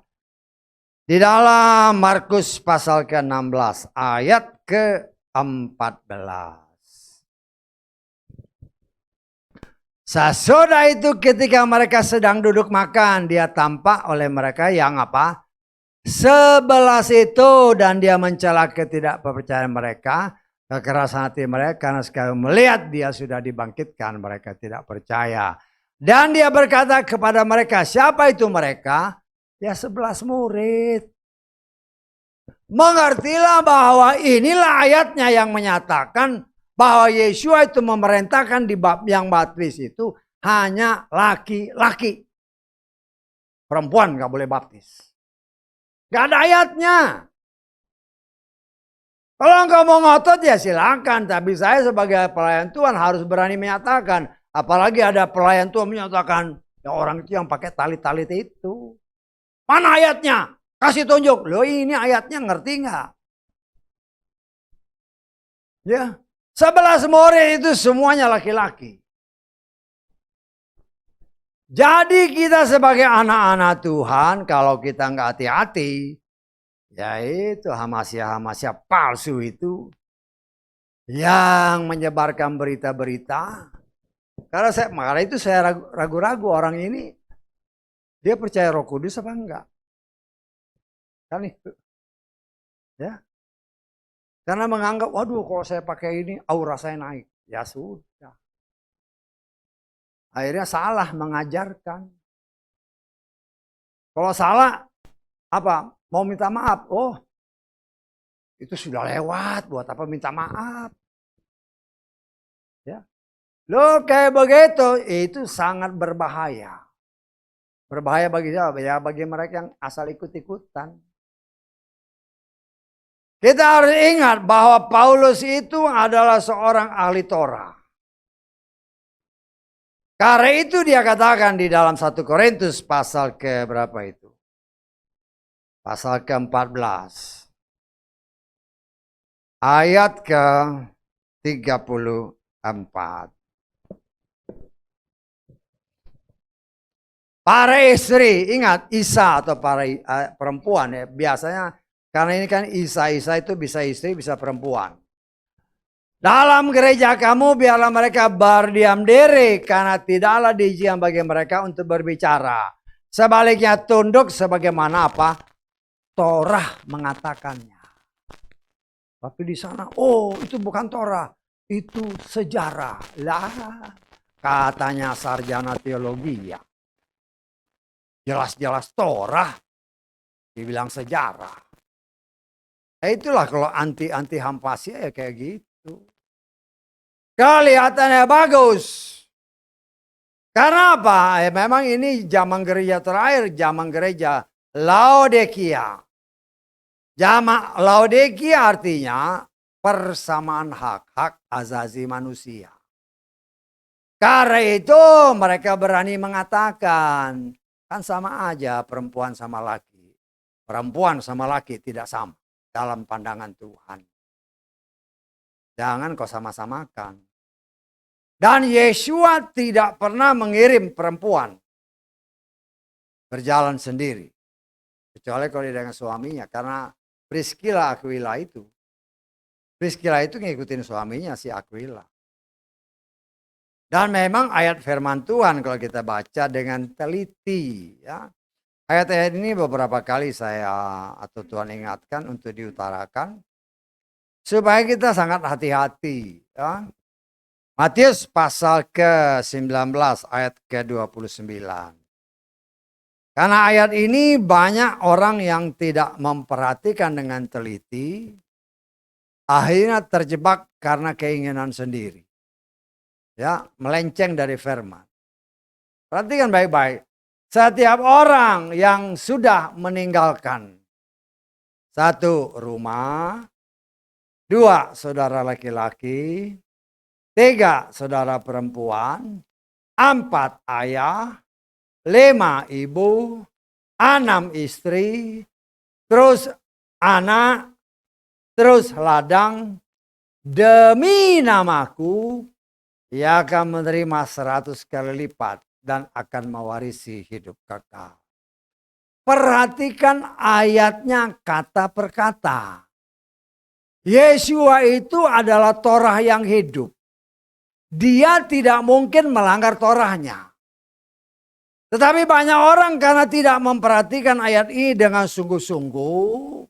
Di dalam Markus pasal ke-16 ayat ke-14. Sesudah itu ketika mereka sedang duduk makan, dia tampak oleh mereka yang apa? 11 itu, dan dia mencela ketidakpercayaan mereka, kekerasan hati mereka, karena sekali melihat dia sudah dibangkitkan, mereka tidak percaya. Dan dia berkata kepada mereka, siapa itu mereka? Ya 11 murid. Mengertilah bahwa inilah ayatnya yang menyatakan bahwa Yesua itu memerintahkan di bab yang baptis itu hanya laki-laki. Perempuan gak boleh baptis. Gak ada ayatnya. Kalau engkau mau ngotot ya silakan. Tapi saya sebagai pelayan Tuhan harus berani menyatakan. Apalagi ada pelayan Tuhan menyatakan. Ya orang itu yang pakai tali-tali itu. Mana ayatnya? Kasih tunjuk. Loh ini ayatnya ngerti gak? Ya. 11 murid itu semuanya laki-laki. Jadi kita sebagai anak-anak Tuhan, kalau kita nggak hati-hati, ya itu hamasia-hamasia palsu itu yang menyebarkan berita-berita. Karena itu saya ragu-ragu orang ini, dia percaya Roh Kudus apa enggak? Kan itu, ya. Karena menganggap, waduh kalau saya pakai ini aura saya naik. Ya sudah. Akhirnya salah mengajarkan. Kalau salah, apa? Mau minta maaf. Oh, itu sudah lewat. Buat apa minta maaf? Ya. Loh kayak begitu, itu sangat berbahaya. Berbahaya bagi siapa? Ya bagi mereka yang asal ikut-ikutan. Kita harus ingat bahwa Paulus itu adalah seorang ahli Torah. Karena itu dia katakan di dalam 1 Korintus pasal ke berapa itu? Pasal ke-14. Ayat ke-34. Para istri, ingat Isa atau para perempuan ya, biasanya karena ini kan Isa itu bisa istri, bisa perempuan. Dalam gereja kamu biarlah mereka berdiam diri karena tidaklah diizinkan bagi mereka untuk berbicara. Sebaliknya tunduk sebagaimana apa? Torah mengatakannya. Tapi di sana, oh itu bukan Torah, itu sejarah. Lah, katanya sarjana teologi ya. Jelas-jelas Torah, dibilang sejarah. Itulah kalau anti hampasia ya kayak gitu. Kelihatannya bagus. Karena apa? Memang ini zaman gereja terakhir, zaman gereja Laodikia. Zaman Laodikia artinya persamaan hak azazi manusia. Karena itu mereka berani mengatakan, kan sama aja perempuan sama laki. Perempuan sama laki tidak sama dalam pandangan Tuhan. Jangan kau sama-samakan. Dan Yesua tidak pernah mengirim perempuan berjalan sendiri. Kecuali kalau dia dengan suaminya. Karena Priscilla Aquila itu. Priscilla itu ngikutin suaminya si Aquila. Dan memang ayat firman Tuhan kalau kita baca dengan teliti. Ya. Ayat-ayat ini beberapa kali saya atau Tuhan ingatkan untuk diutarakan. Supaya kita sangat hati-hati. Ya. Matius pasal ke-19 ayat ke-29. Karena ayat ini banyak orang yang tidak memperhatikan dengan teliti. Akhirnya terjebak karena keinginan sendiri. Ya, melenceng dari firman. Perhatikan baik-baik. Setiap orang yang sudah meninggalkan satu rumah, 2 saudara laki-laki, 3 saudara perempuan, 4 ayah, 5 ibu, 6 istri, terus anak, terus ladang, demi namaku, ia akan menerima 100 kali lipat dan akan mewarisi hidup kekal. Perhatikan ayatnya kata per kata. Yesua itu adalah Torah yang hidup. Dia tidak mungkin melanggar Torahnya. Tetapi banyak orang karena tidak memperhatikan ayat ini dengan sungguh-sungguh,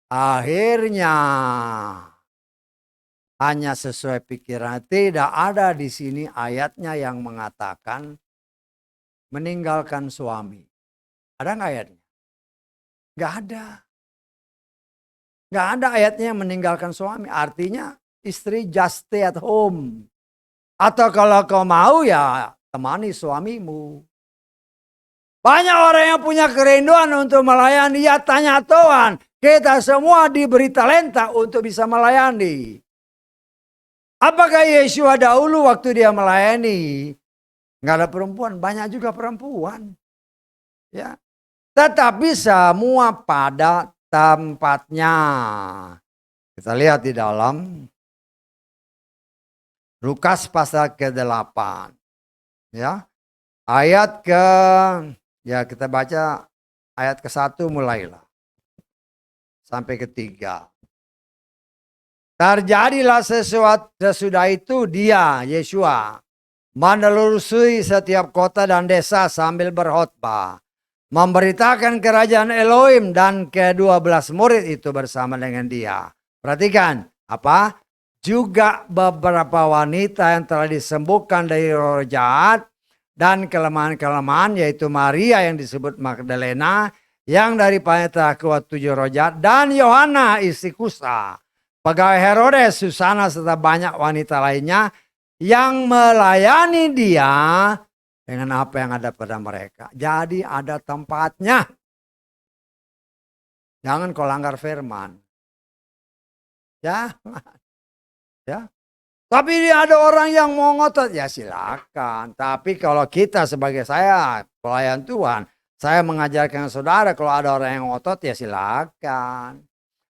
akhirnya hanya sesuai pikiran. Tidak ada di sini ayatnya yang mengatakan meninggalkan suami. Ada nggak ayatnya? Nggak ada. Nggak ada ayatnya yang meninggalkan suami. Artinya istri just stay at home. Atau kalau kau mau ya temani suamimu. Banyak orang yang punya kerinduan untuk melayani. Ya tanya Tuhan. Kita semua diberi talenta untuk bisa melayani. Apakah Yesua dahulu waktu dia melayani? Nggak ada perempuan. Banyak juga perempuan. Ya. Tetapi semua pada tempatnya. Kita lihat di dalam Lukas pasal ke-8. Ya. Ayat kita baca ayat ke-1 mulailah. Sampai ke-3. Terjadilah sesuatu sesudah itu dia, Yesua, menelusuri setiap kota dan desa sambil berkhotbah, memberitakan kerajaan Elohim, dan ke-12 murid itu bersama dengan dia. Perhatikan, apa? Juga beberapa wanita yang telah disembuhkan dari roh jahat dan kelemahan-kelemahan, yaitu Maria yang disebut Magdalena, yang daripadanya telah keluar 7 roh jahat, dan Yohana istri Kusa, pegawai Herodes, Susana, serta banyak wanita lainnya yang melayani dia dengan apa yang ada pada mereka. Jadi ada tempatnya. Jangan kau langgar firman. Ya. Tapi ada orang yang mau ngotot, ya silakan. Tapi kalau kita sebagai saya pelayan Tuhan, saya mengajarkan saudara, kalau ada orang yang ngotot ya silakan.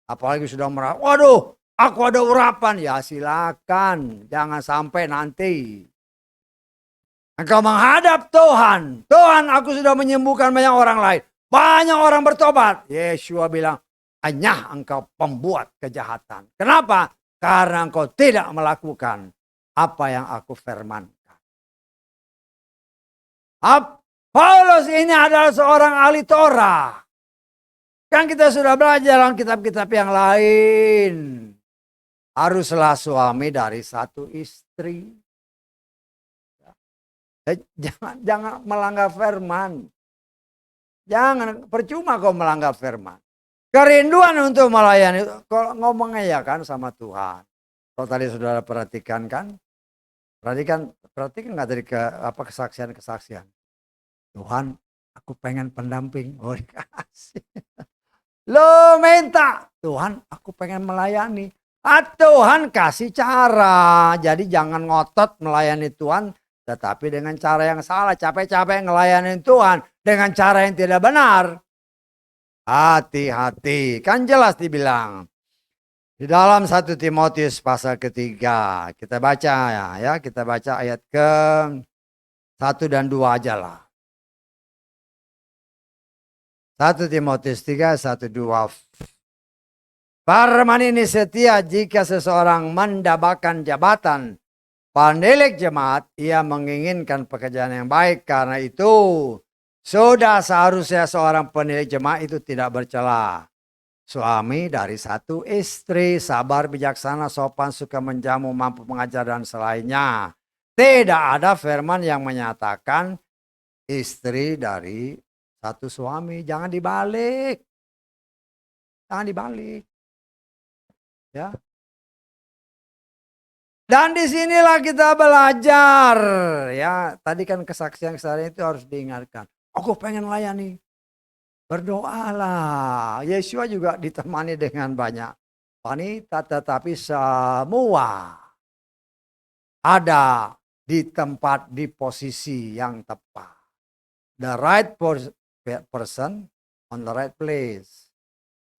Apalagi sudah merasa, waduh, aku ada urapan, ya silakan. Jangan sampai nanti engkau menghadap Tuhan. Tuhan, aku sudah menyembuhkan banyak orang lain. Banyak orang bertobat. Yesua bilang, hanya engkau pembuat kejahatan. Kenapa? Karena engkau tidak melakukan apa yang aku firmankan. Paulus ini adalah seorang ahli Torah. Kan kita sudah belajar dalam kitab-kitab yang lain. Haruslah suami dari satu istri. Jangan melanggar firman. Jangan, percuma kau melanggar firman. Kerinduan untuk melayani, kalau ngomongnya ya kan sama Tuhan. Kalau tadi saudara perhatikan kan, perhatikan nggak dari kesaksian. Tuhan, aku pengen pendamping. Oh dikasih. Lo minta, Tuhan, aku pengen melayani. Tuhan kasih cara. Jadi jangan ngotot melayani Tuhan, tetapi dengan cara yang salah. Capek-capek melayani Tuhan dengan cara yang tidak benar. Hati-hati, kan jelas dibilang. Di dalam 1 Timotius pasal ke-3, kita baca ya, kita baca ayat ke-1 dan 2 aja lah. 1 Timotius 3, 1, 2. Firman ini setia jika seseorang mendapatkan jabatan penilik jemaat, ia menginginkan pekerjaan yang baik. Karena itu sudah seharusnya seorang penilik jemaat itu tidak bercela. Suami dari satu istri, sabar, bijaksana, sopan, suka menjamu, mampu mengajar, dan selainnya. Tidak ada firman yang menyatakan istri dari satu suami. Jangan dibalik. Jangan dibalik. Ya. Dan disinilah kita belajar. Ya, tadi kan kesaksian itu harus diingatkan. Aku pengen layani. Berdoalah. Yesua juga ditemani dengan banyak wanita, tetapi semua ada di tempat, di posisi yang tepat. The right person on the right place.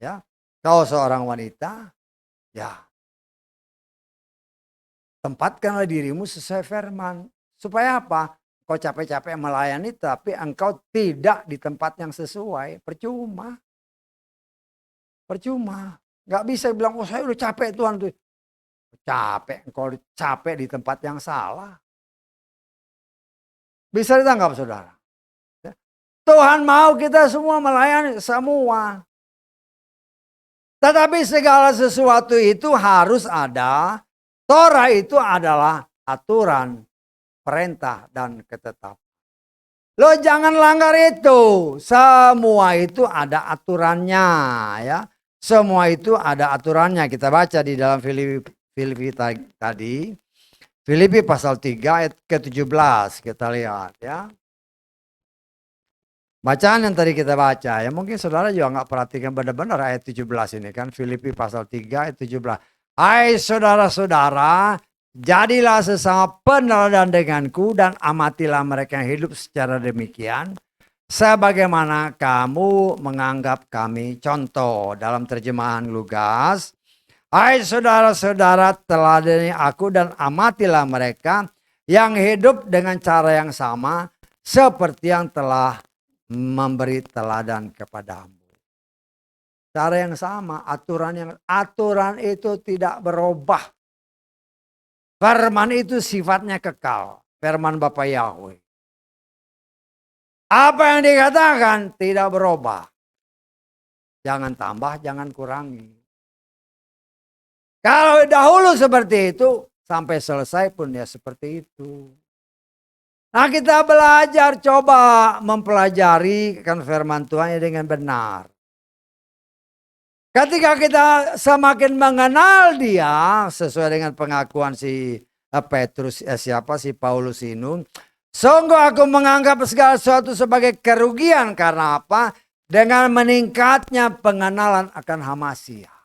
Ya, kau seorang wanita, ya tempatkanlah dirimu sesuai firman. Supaya apa? Kau capek-capek melayani tapi engkau tidak di tempat yang sesuai. Percuma. Percuma. Gak bisa bilang, oh saya udah capek Tuhan. Capek, engkau capek di tempat yang salah. Bisa ditangkap saudara? Tuhan mau kita semua melayani semua. Tetapi segala sesuatu itu harus ada. Torah itu adalah aturan, perintah, dan ketetapan. Lo jangan langgar itu. Semua itu ada aturannya ya. Semua itu ada aturannya. Kita baca di dalam Filipi tadi. Filipi pasal 3 ayat ke-17 kita lihat ya. Bacaan yang tadi kita baca ya, mungkin saudara juga nggak perhatikan benar-benar ayat 17 ini kan. Filipi pasal 3 ayat 17. Hai saudara-saudara, jadilah sesama peneladan denganku dan amatilah mereka yang hidup secara demikian. Sebagaimana kamu menganggap kami contoh. Dalam terjemahan Lugas. Hai saudara-saudara, teladani aku dan amatilah mereka yang hidup dengan cara yang sama seperti yang telah memberi teladan kepadamu. Cara yang sama, aturan itu tidak berubah. Firman itu sifatnya kekal. Firman Bapa Yahweh. Apa yang dikatakan tidak berubah. Jangan tambah, jangan kurangi. Kalau dahulu seperti itu, sampai selesai pun ya seperti itu. Nah kita belajar, coba mempelajari kan firman Tuhan dengan benar. Ketika kita semakin mengenal dia, sesuai dengan pengakuan si Paulus ini. Sungguh aku menganggap segala sesuatu sebagai kerugian karena apa? Dengan meningkatnya pengenalan akan Hamasiah.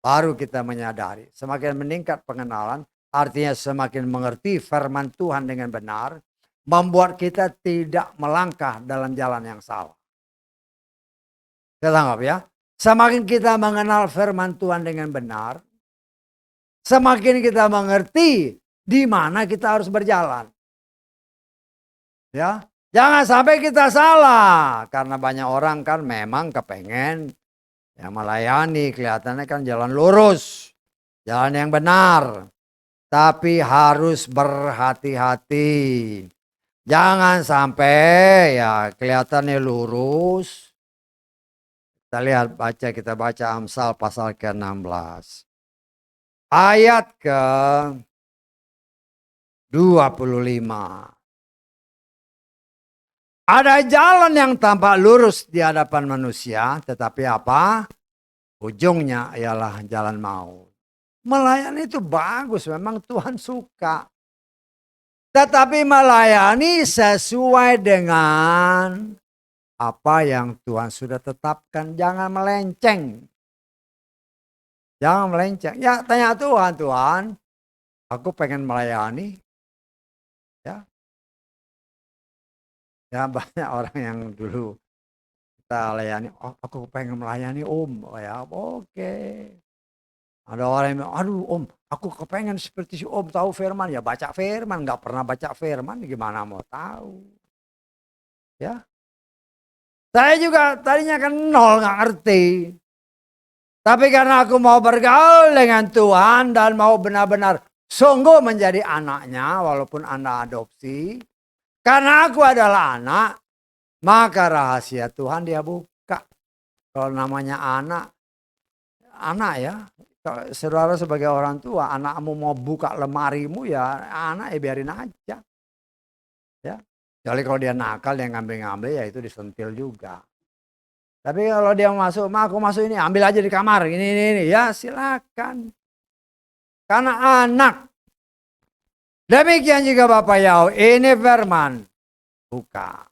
Baru kita menyadari, semakin meningkat pengenalan, artinya semakin mengerti firman Tuhan dengan benar, membuat kita tidak melangkah dalam jalan yang salah. Kita tangkap ya. Semakin kita mengenal firman Tuhan dengan benar, semakin kita mengerti di mana kita harus berjalan. Ya, jangan sampai kita salah, karena banyak orang kan memang kepengen yang melayani, kelihatannya kan jalan lurus, jalan yang benar. Tapi harus berhati-hati. Jangan sampai ya kelihatannya lurus. Kita baca Amsal pasal ke-16. Ayat ke-25. Ada jalan yang tampak lurus di hadapan manusia, tetapi apa? Ujungnya ialah jalan maut. Melayani itu bagus, memang Tuhan suka. Tetapi melayani sesuai dengan apa yang Tuhan sudah tetapkan. Jangan melenceng. Jangan melenceng. Ya tanya Tuhan, Tuhan, aku pengen melayani. Ya banyak orang yang dulu kita layani, oh, aku pengen melayani Om. Oh, ya oke. Ada orang yang bilang, aduh Om, aku kepengen seperti si Om tahu firman. Ya baca firman, nggak pernah baca firman, gimana mau tahu. Ya. Saya juga tadinya kan nol, nggak ngerti. Tapi karena aku mau bergaul dengan Tuhan dan mau benar-benar sungguh menjadi anaknya, walaupun anak adopsi. Karena aku adalah anak, maka rahasia Tuhan dia buka. Kalau namanya anak ya. Saudara sebagai orang tua, anakmu mau buka lemarimu ya anak ya biarin aja. Ya. Kecuali kalau dia nakal, dia ngambil-ngambil ya itu disentil juga. Tapi kalau dia masuk, aku masuk ini, ambil aja di kamar, ini, ya silakan. Karena anak. Demikian juga Bapak Yahweh, ini firman. Buka.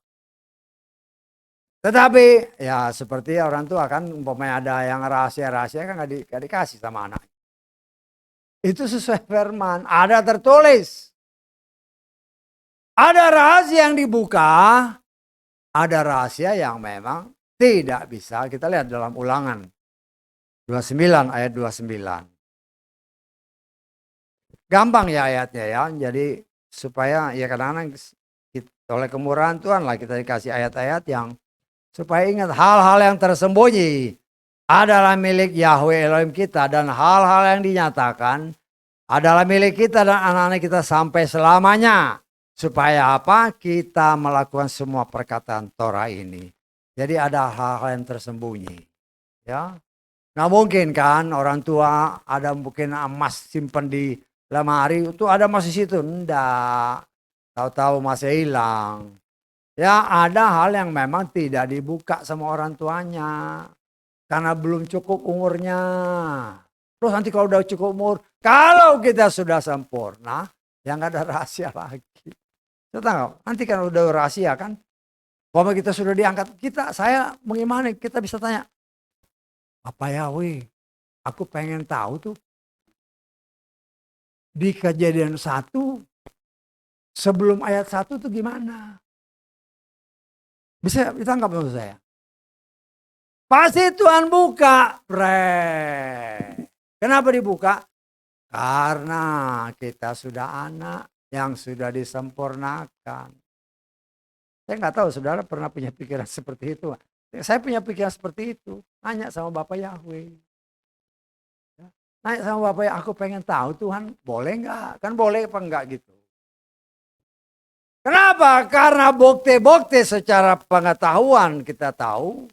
Tetapi ya seperti orang tua kan umpamanya ada yang rahasia-rahasia kan nggak dikasih sama anak. Itu sesuai firman, ada tertulis. Ada rahasia yang dibuka, ada rahasia yang memang tidak bisa. Kita lihat dalam Ulangan 29 ayat 29. Gampang ya ayatnya ya. Jadi supaya ya kadang-kadang oleh kemurahan Tuhan lah kita dikasih ayat-ayat yang supaya ingat hal-hal yang tersembunyi adalah milik Yahweh Elohim kita, dan hal-hal yang dinyatakan adalah milik kita dan anak-anak kita sampai selamanya. Supaya apa? Kita melakukan semua perkataan Torah ini. Jadi ada hal-hal yang tersembunyi. Ya, nggak mungkin kan orang tua ada mungkin emas simpan di lemari itu ada emas di situ. Enggak. Tahu-tahu masih hilang. Ya ada hal yang memang tidak dibuka sama orang tuanya. Karena belum cukup umurnya. Terus nanti kalau udah cukup umur, kalau kita sudah sempurna, ya nggak ada rahasia lagi. Tahu nanti kan udah rahasia kan. Kalau kita sudah diangkat, saya mengimani, kita bisa tanya, apa ya weh, aku pengen tahu tuh di Kejadian 1 sebelum ayat 1 tuh gimana? Bisa ditangkap maksud saya? Pasti Tuhan buka, Kenapa dibuka? Karena kita sudah anak yang sudah disempurnakan. Saya nggak tahu saudara pernah punya pikiran seperti itu. Saya punya pikiran seperti itu. Nanya sama Bapak Yahweh. Nanya sama Bapak Yahweh, aku pengen tahu Tuhan boleh nggak? Kan boleh apa enggak gitu. Kenapa? Karena bukti-bukti secara pengetahuan kita tahu.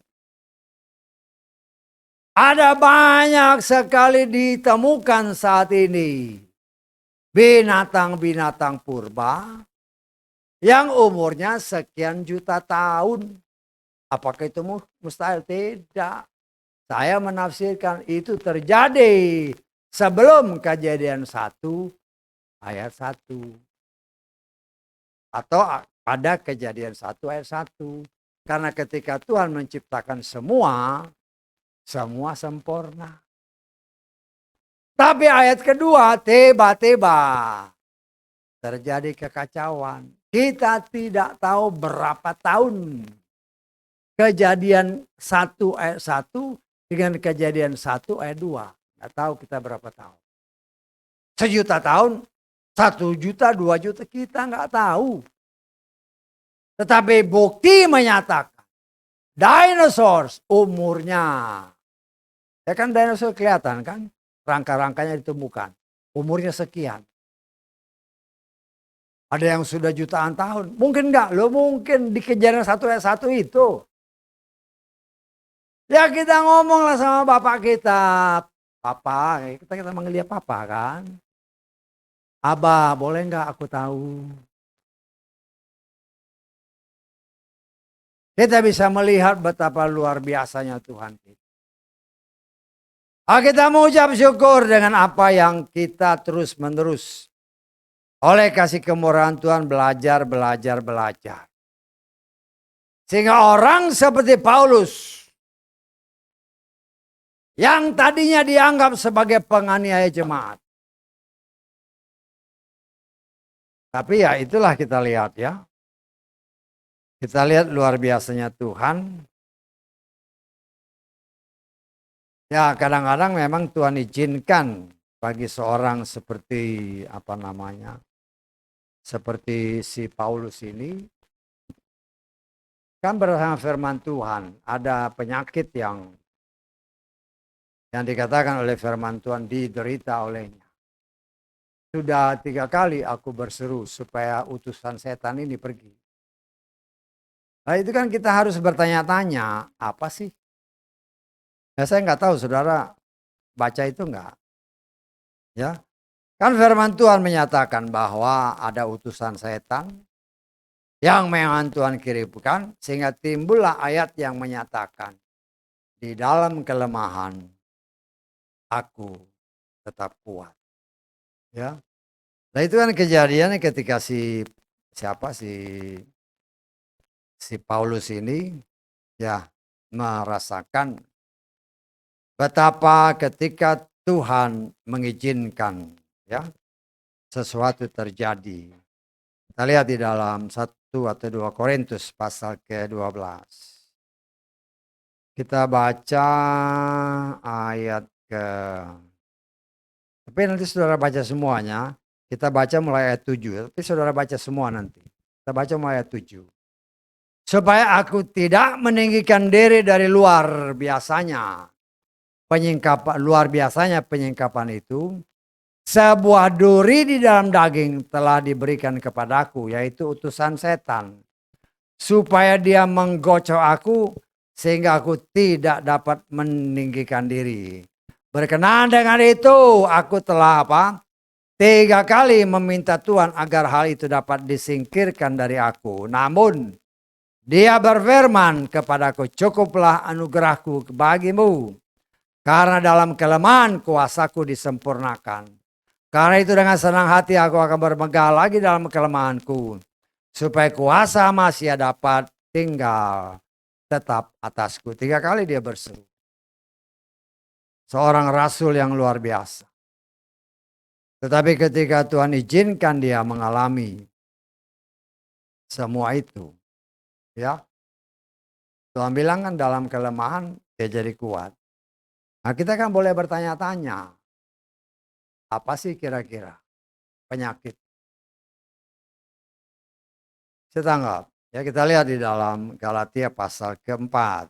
Ada banyak sekali ditemukan saat ini binatang-binatang purba yang umurnya sekian juta tahun. Apakah itu mustahil? Tidak. Saya menafsirkan itu terjadi sebelum Kejadian 1 ayat 1. Atau pada Kejadian 1 ayat 1. Karena ketika Tuhan menciptakan semua sempurna. Tapi ayat kedua, tiba-tiba terjadi kekacauan. Kita tidak tahu berapa tahun Kejadian 1 ayat 1 dengan Kejadian 1 ayat 2. Tidak tahu kita berapa tahun. 1.000.000 tahun, 1 juta, 2 juta, kita nggak tahu. Tetapi bukti menyatakan dinosaurus umurnya. Ya kan dinosaurus kelihatan kan? Rangka-rangkanya ditemukan. Umurnya sekian. Ada yang sudah jutaan tahun. Mungkin enggak. Lo mungkin di Kejadian 1 ayat 1 itu. Ya kita ngomonglah sama bapak kita. Papa, kita manggil dia papa kan. Abah, boleh enggak aku tahu? Kita bisa melihat betapa luar biasanya Tuhan kita. Kita mengucap syukur dengan apa yang kita terus menerus oleh kasih kemurahan Tuhan belajar. Sehingga orang seperti Paulus yang tadinya dianggap sebagai penganiaya jemaat. Tapi ya itulah kita lihat ya. Kita lihat luar biasanya Tuhan. Ya kadang-kadang memang Tuhan izinkan bagi seorang seperti seperti si Paulus ini. Kan bersama firman Tuhan ada penyakit yang dikatakan oleh firman Tuhan diderita olehnya. Sudah 3 kali aku berseru supaya utusan setan ini pergi. Nah itu kan kita harus bertanya-tanya, apa sih? Ya saya nggak tahu saudara baca itu nggak? Ya, kan firman Tuhan menyatakan bahwa ada utusan setan yang memang Tuhan kirimkan, sehingga timbullah ayat yang menyatakan di dalam kelemahan aku tetap kuat. Ya, nah itu kan kejadiannya ketika si Paulus ini ya merasakan betapa ketika Tuhan mengizinkan ya sesuatu terjadi. Kita lihat di dalam 1 atau 2 Korintus pasal ke-12. Kita baca ayat ke, tapi nanti saudara baca semuanya. Kita baca mulai ayat 7, tapi saudara baca semua nanti. Kita baca mulai ayat 7. Supaya aku tidak meninggikan diri dari luar biasanya. Luar biasanya penyingkapan itu. Sebuah duri di dalam daging telah diberikan kepadaku, yaitu utusan setan. Supaya dia menggocok aku, sehingga aku tidak dapat meninggikan diri. Berkenaan dengan itu, aku telah 3 kali meminta Tuhan agar hal itu dapat disingkirkan dari aku. Namun, Dia berfirman kepadaku, cukuplah anugerahku bagimu. Karena dalam kelemahan kuasaku disempurnakan. Karena itu dengan senang hati aku akan bermegah lagi dalam kelemahanku. Supaya kuasa Masih dapat tinggal tetap atasku. 3 kali dia berseru. Seorang rasul yang luar biasa. Tetapi ketika Tuhan izinkan dia mengalami semua itu. Ya. Tuhan bilang kan dalam kelemahan dia jadi kuat. Nah kita kan boleh bertanya-tanya. Apa sih kira-kira penyakit? Saya tanggap. Ya kita lihat di dalam Galatia pasal ke-4.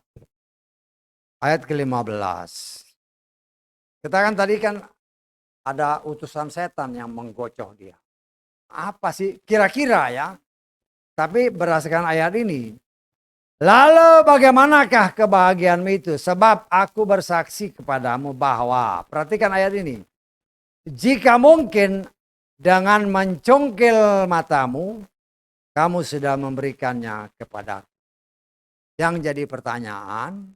Ayat ke-15. Kita kan tadi kan ada utusan setan yang menggocok dia. Apa sih kira-kira ya? Tapi berdasarkan ayat ini. Lalu bagaimanakah kebahagiaanmu itu? Sebab aku bersaksi kepadamu bahwa, perhatikan ayat ini. Jika mungkin dengan mencongkel matamu, kamu sudah memberikannya kepadaku. Yang jadi pertanyaan,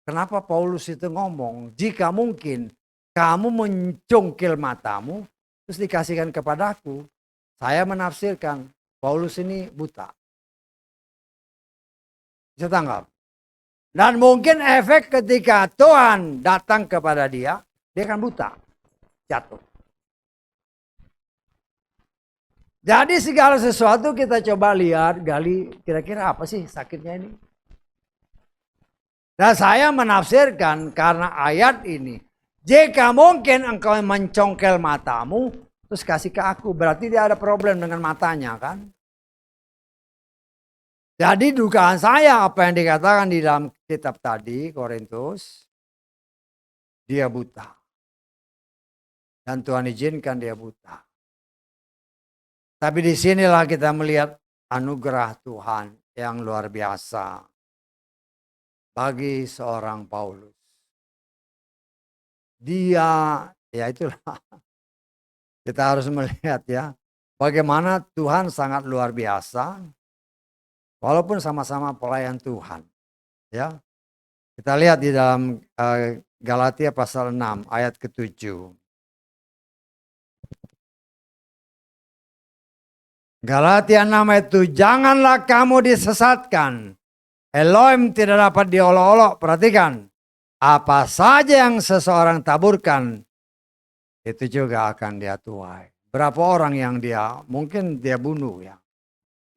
kenapa Paulus itu ngomong, jika mungkin kamu mencongkel matamu, terus dikasihkan kepadaku. Saya menafsirkan, Paulus ini buta. Bisa tangkap? Dan mungkin efek ketika Tuhan datang kepada dia akan buta. Jatuh. Jadi segala sesuatu kita coba lihat, gali, kira-kira apa sih sakitnya ini? Dan saya menafsirkan karena ayat ini, jika mungkin engkau mencongkel matamu, terus kasih ke aku, berarti dia ada problem dengan matanya kan? Jadi dugaan saya apa yang dikatakan di dalam kitab tadi, Korintus, dia buta. Dan Tuhan izinkan dia buta. Tapi disinilah kita melihat anugerah Tuhan yang luar biasa bagi seorang Paulus. Dia, ya itulah, kita harus melihat ya, bagaimana Tuhan sangat luar biasa, walaupun sama-sama pelayan Tuhan. Ya, kita lihat di dalam Galatia pasal 6 ayat ke-7. Galatia 6 ayat 7, janganlah kamu disesatkan. Elohim tidak dapat diolok-olok. Perhatikan, apa saja yang seseorang taburkan, itu juga akan dia tuai. Berapa orang yang dia, mungkin dia bunuh ya.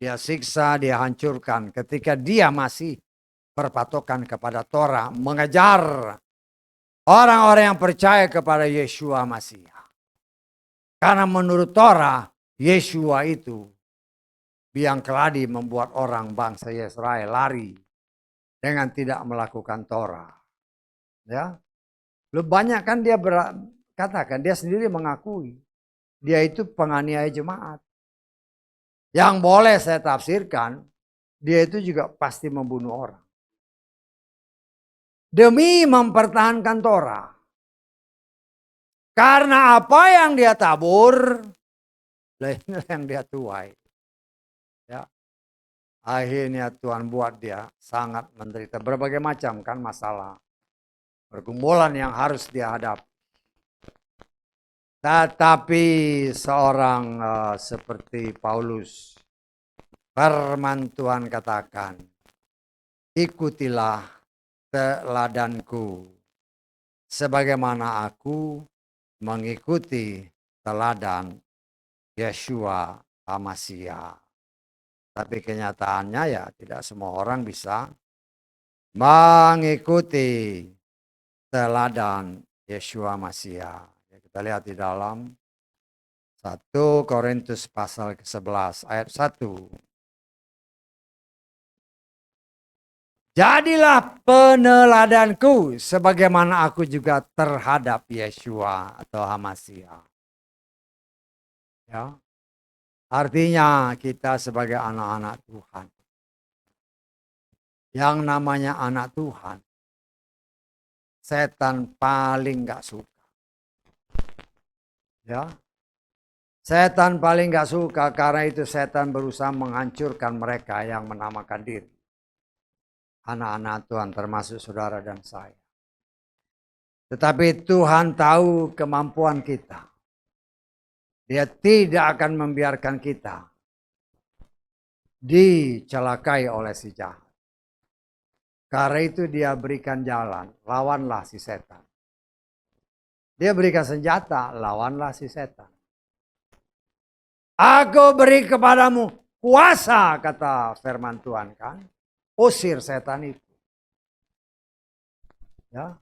Dia siksa, dia hancurkan ketika dia masih berpatokan kepada Torah. Mengejar orang-orang yang percaya kepada Yeshua Masih. Karena menurut Torah, Yeshua itu biang keladi membuat orang bangsa Israel lari dengan tidak melakukan Torah. Ya, lu banyak kan dia katakan dia sendiri mengakui dia itu penganiaya jemaat. Yang boleh saya tafsirkan, dia itu juga pasti membunuh orang demi mempertahankan Torah. Karena apa yang dia tabur, lainnya yang dia tuai. Ya. Akhirnya Tuhan buat dia sangat menderita. Berbagai macam kan masalah. Pergumulan yang harus dia hadapi. Tetapi seorang seperti Paulus, firman Tuhan katakan, ikutilah teladanku, sebagaimana aku mengikuti teladan Yeshua HaMashiach. Tapi kenyataannya ya tidak semua orang bisa mengikuti teladan Yeshua HaMashiach. Kita lihat di dalam 1 Korintus pasal ke-11 ayat 1. Jadilah peneladanku sebagaimana aku juga terhadap Yeshua atau HaMashiach. Ya. Artinya kita sebagai anak-anak Tuhan. Yang namanya anak Tuhan. Setan paling gak suka. Ya. Setan paling gak suka, karena itu setan berusaha menghancurkan mereka yang menamakan diri anak-anak Tuhan, termasuk saudara dan saya. Tetapi Tuhan tahu kemampuan kita. Dia tidak akan membiarkan kita dicelakai oleh si jahat. Karena itu dia berikan jalan, lawanlah si setan. Dia berikan senjata, lawanlah si setan. Aku beri kepadamu kuasa, kata firman Tuhan kan. Usir setan itu. Ya.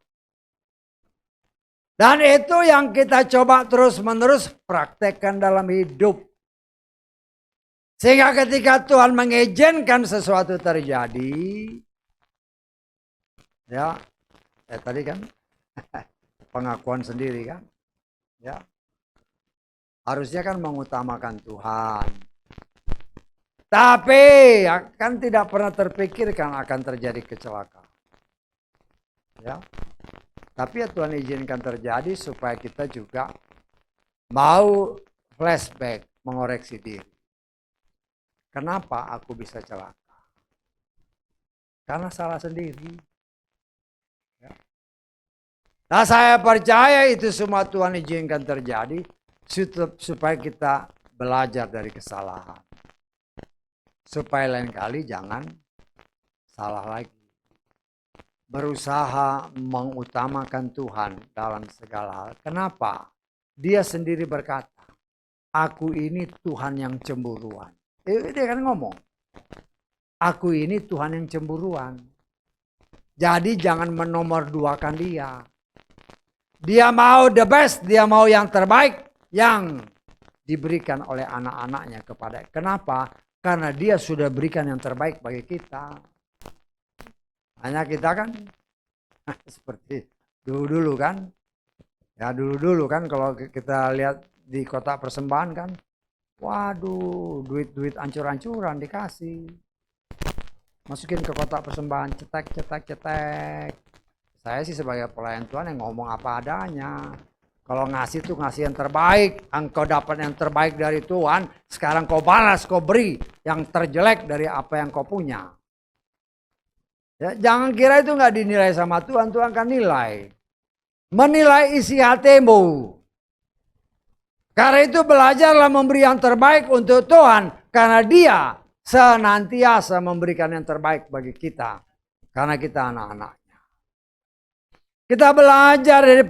Dan itu yang kita coba terus-menerus praktekkan dalam hidup. Sehingga ketika Tuhan mengizinkan sesuatu terjadi, ya, tadi kan pengakuan sendiri kan, ya, harusnya kan mengutamakan Tuhan. Tapi kan tidak pernah terpikirkan akan terjadi kecelakaan. Ya. Tapi ya Tuhan izinkan terjadi supaya kita juga mau flashback, mengoreksi diri. Kenapa aku bisa celaka? Karena salah sendiri. Ya. Nah, saya percaya itu semua Tuhan izinkan terjadi supaya kita belajar dari kesalahan. Supaya lain kali jangan salah lagi. Berusaha mengutamakan Tuhan dalam segala hal. Kenapa? Dia sendiri berkata, aku ini Tuhan yang cemburuan. Dia kan ngomong, aku ini Tuhan yang cemburuan. Jadi jangan menomorduakan dia. Dia mau the best, dia mau yang terbaik yang diberikan oleh anak-anaknya kepada. Kenapa? Karena dia sudah berikan yang terbaik bagi kita. Hanya kita kan seperti dulu-dulu kan. Ya dulu-dulu kan kalau kita lihat di kotak persembahan kan. Waduh, duit-duit ancur-ancuran dikasih. Masukin ke kotak persembahan, cetek. Saya sih sebagai pelayan Tuhan yang ngomong apa adanya. Kalau ngasih tuh ngasih yang terbaik. Engkau dapat yang terbaik dari Tuhan. Sekarang kau balas, kau beri yang terjelek dari apa yang kau punya. Ya, jangan kira itu nggak dinilai sama Tuhan. Tuhan akan nilai. Menilai isi hatimu. Karena itu belajarlah memberi yang terbaik untuk Tuhan. Karena dia senantiasa memberikan yang terbaik bagi kita. Karena kita anak-anak. Kita belajar dari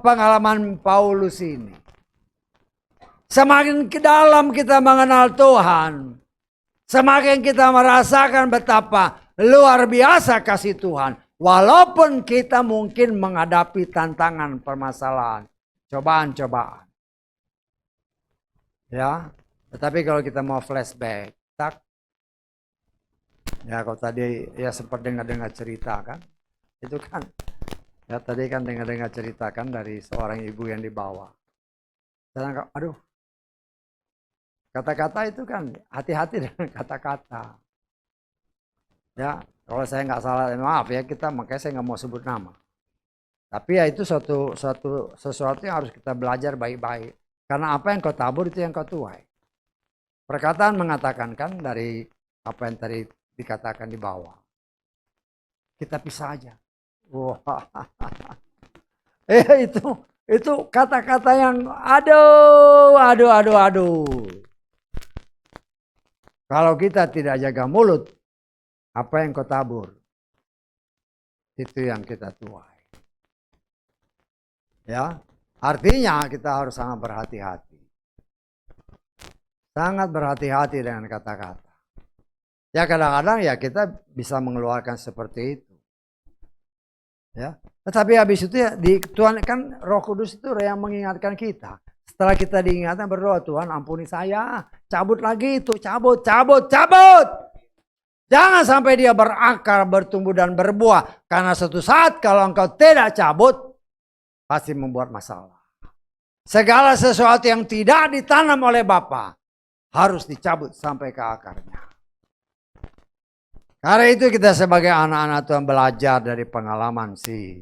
pengalaman Paulus ini. Semakin ke dalam kita mengenal Tuhan, semakin kita merasakan betapa luar biasa kasih Tuhan. Walaupun kita mungkin menghadapi tantangan, permasalahan, cobaan-cobaan. Ya, tetapi kalau kita mau flashback, tak. Ya kalau tadi ya sempat dengar cerita kan, itu kan. Ya tadi kan dengar ceritakan dari seorang ibu yang dibawa. Dan aduh, kata-kata itu kan hati-hati dengan kata-kata. Ya, kalau saya nggak salah, maaf ya kita, makanya saya nggak mau sebut nama. Tapi ya itu sesuatu yang harus kita belajar baik-baik. Karena apa yang kau tabur itu yang kau tuai. Perkataan mengatakan kan dari apa yang tadi dikatakan di bawah. Kita pisah aja. Wah, itu kata-kata yang aduh. Kalau kita tidak jaga mulut, apa yang kau tabur Itu yang kita tuai. Ya, artinya kita harus sangat berhati-hati. Sangat berhati-hati dengan kata-kata. Ya kadang-kadang ya kita bisa mengeluarkan seperti itu. Ya, tetapi habis itu ya di Tuhan kan Roh Kudus itu yang mengingatkan kita. Setelah kita diingatkan berdoa, Tuhan ampuni saya, cabut lagi itu, cabut. Jangan sampai dia berakar, bertumbuh dan berbuah. Karena suatu saat kalau engkau tidak cabut, pasti membuat masalah. Segala sesuatu yang tidak ditanam oleh Bapa harus dicabut sampai ke akarnya. Karena itu kita sebagai anak-anak Tuhan belajar dari pengalaman si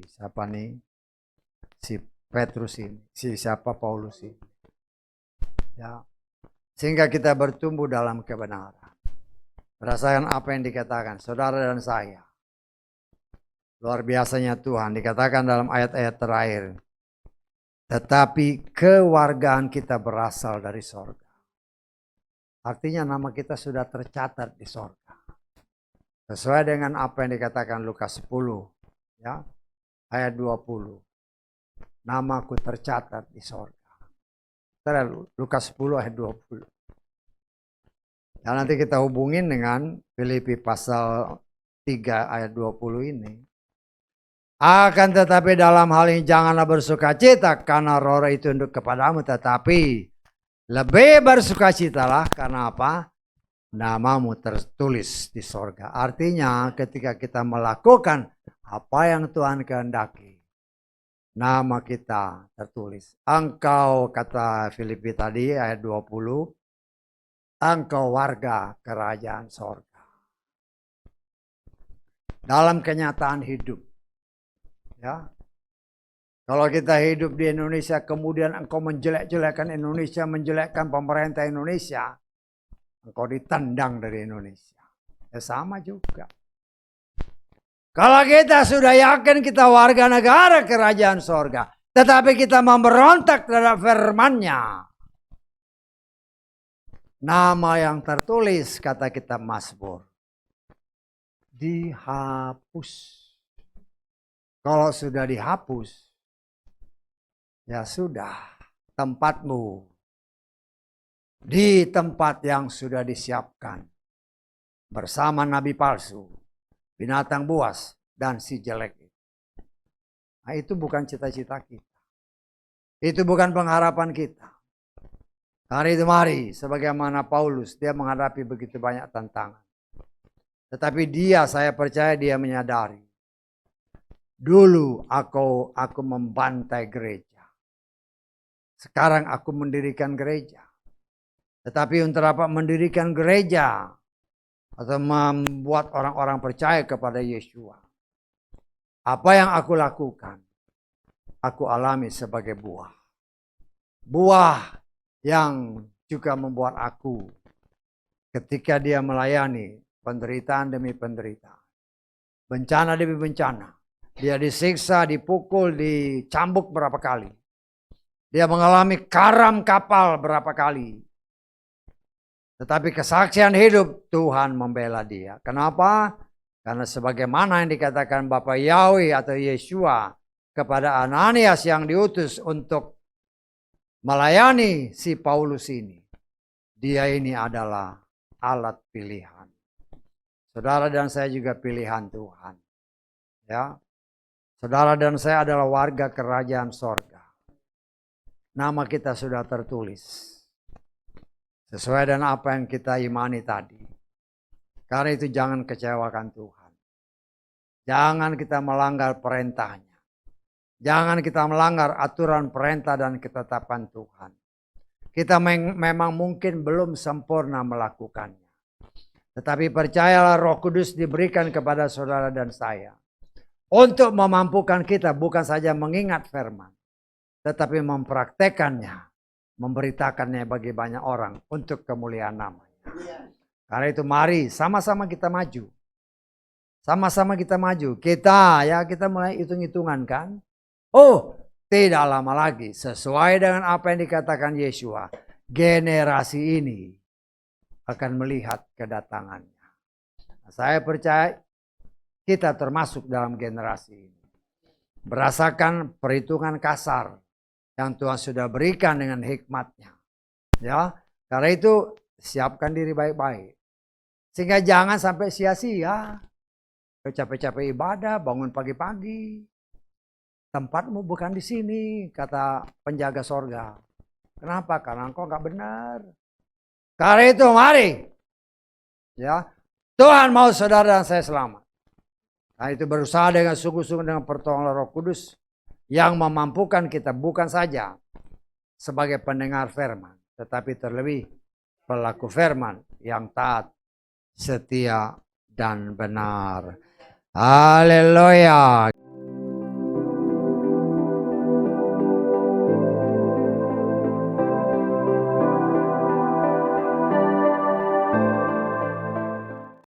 Petrus ini, Paulus ini. Ya. Sehingga kita bertumbuh dalam kebenaran. Berdasarkan apa yang dikatakan saudara dan saya. Luar biasanya Tuhan dikatakan dalam ayat-ayat terakhir. Tetapi kewargaan kita berasal dari sorga. Artinya nama kita sudah tercatat di sorga. Sesuai dengan apa yang dikatakan Lukas 10, ya, ayat 20. Namaku tercatat di sorga. Lukas 10 ayat 20. Dan nanti kita hubungin dengan Filipi pasal 3 ayat 20 ini. Akan tetapi dalam hal ini janganlah bersukacita karena roh itu tunduk kepadamu, tetapi lebih bersukacitalah karena apa? Namamu tertulis di sorga. Artinya ketika kita melakukan apa yang Tuhan kehendaki, nama kita tertulis. Engkau, kata Filipi tadi ayat 20, engkau warga kerajaan sorga. Dalam kenyataan hidup. Ya. Kalau kita hidup di Indonesia, kemudian engkau menjelek-jelekkan Indonesia, menjelekkan pemerintah Indonesia, engkau ditendang dari Indonesia. Ya sama juga. Kalau kita sudah yakin kita warga negara kerajaan sorga, tetapi kita memberontak terhadap firman-Nya, nama yang tertulis, kata kita Mazmur, dihapus. Kalau sudah dihapus, ya sudah, tempatmu di tempat yang sudah disiapkan bersama nabi palsu, binatang buas, dan si jelek. Nah, itu bukan cita-cita kita. Itu bukan pengharapan kita. Karena itu mari, sebagaimana Paulus, dia menghadapi begitu banyak tantangan. Tetapi saya percaya dia menyadari. Dulu aku membantai gereja. Sekarang aku mendirikan gereja. Tetapi untuk apa mendirikan gereja atau membuat orang-orang percaya kepada Yeshua, apa yang aku lakukan, aku alami sebagai buah. Buah yang juga membuat aku ketika dia melayani penderitaan demi penderitaan, bencana demi bencana, dia disiksa, dipukul, dicambuk berapa kali, dia mengalami karam kapal berapa kali. Tetapi kesaksian hidup Tuhan membela dia. Kenapa? Karena sebagaimana yang dikatakan Bapak Yahweh atau Yeshua kepada Ananias yang diutus untuk melayani si Paulus ini. Dia ini adalah alat pilihan. Saudara dan saya juga pilihan Tuhan. Ya. Saudara dan saya adalah warga kerajaan sorga. Nama kita sudah tertulis. Sesuai dengan apa yang kita imani tadi. Karena itu jangan kecewakan Tuhan. Jangan kita melanggar perintahnya. Jangan kita melanggar aturan perintah dan ketetapan Tuhan. Kita memang mungkin belum sempurna melakukannya. Tetapi percayalah Roh Kudus diberikan kepada saudara dan saya. Untuk memampukan kita bukan saja mengingat firman. Tetapi mempraktekannya. Memberitakannya bagi banyak orang untuk kemuliaan namanya. Karena itu mari sama-sama kita maju. Sama-sama kita maju. Kita mulai hitung-hitungan kan. Oh, tidak lama lagi. Sesuai dengan apa yang dikatakan Yeshua. Generasi ini akan melihat kedatangannya. Saya percaya kita termasuk dalam generasi ini. Berdasarkan perhitungan kasar yang Tuhan sudah berikan dengan hikmat-Nya. Ya, karena itu siapkan diri baik-baik. Sehingga jangan sampai sia-sia. Capek-capek ibadah, bangun pagi-pagi. Tempatmu bukan di sini, kata penjaga sorga. Kenapa? Karena engkau nggak benar. Karena itu mari. Ya, Tuhan mau saudara dan saya selamat. Nah itu berusaha dengan sungguh-sungguh dengan pertolongan Roh Kudus yang memampukan kita bukan saja sebagai pendengar firman, tetapi terlebih pelaku firman yang taat, setia, dan benar. Haleluya.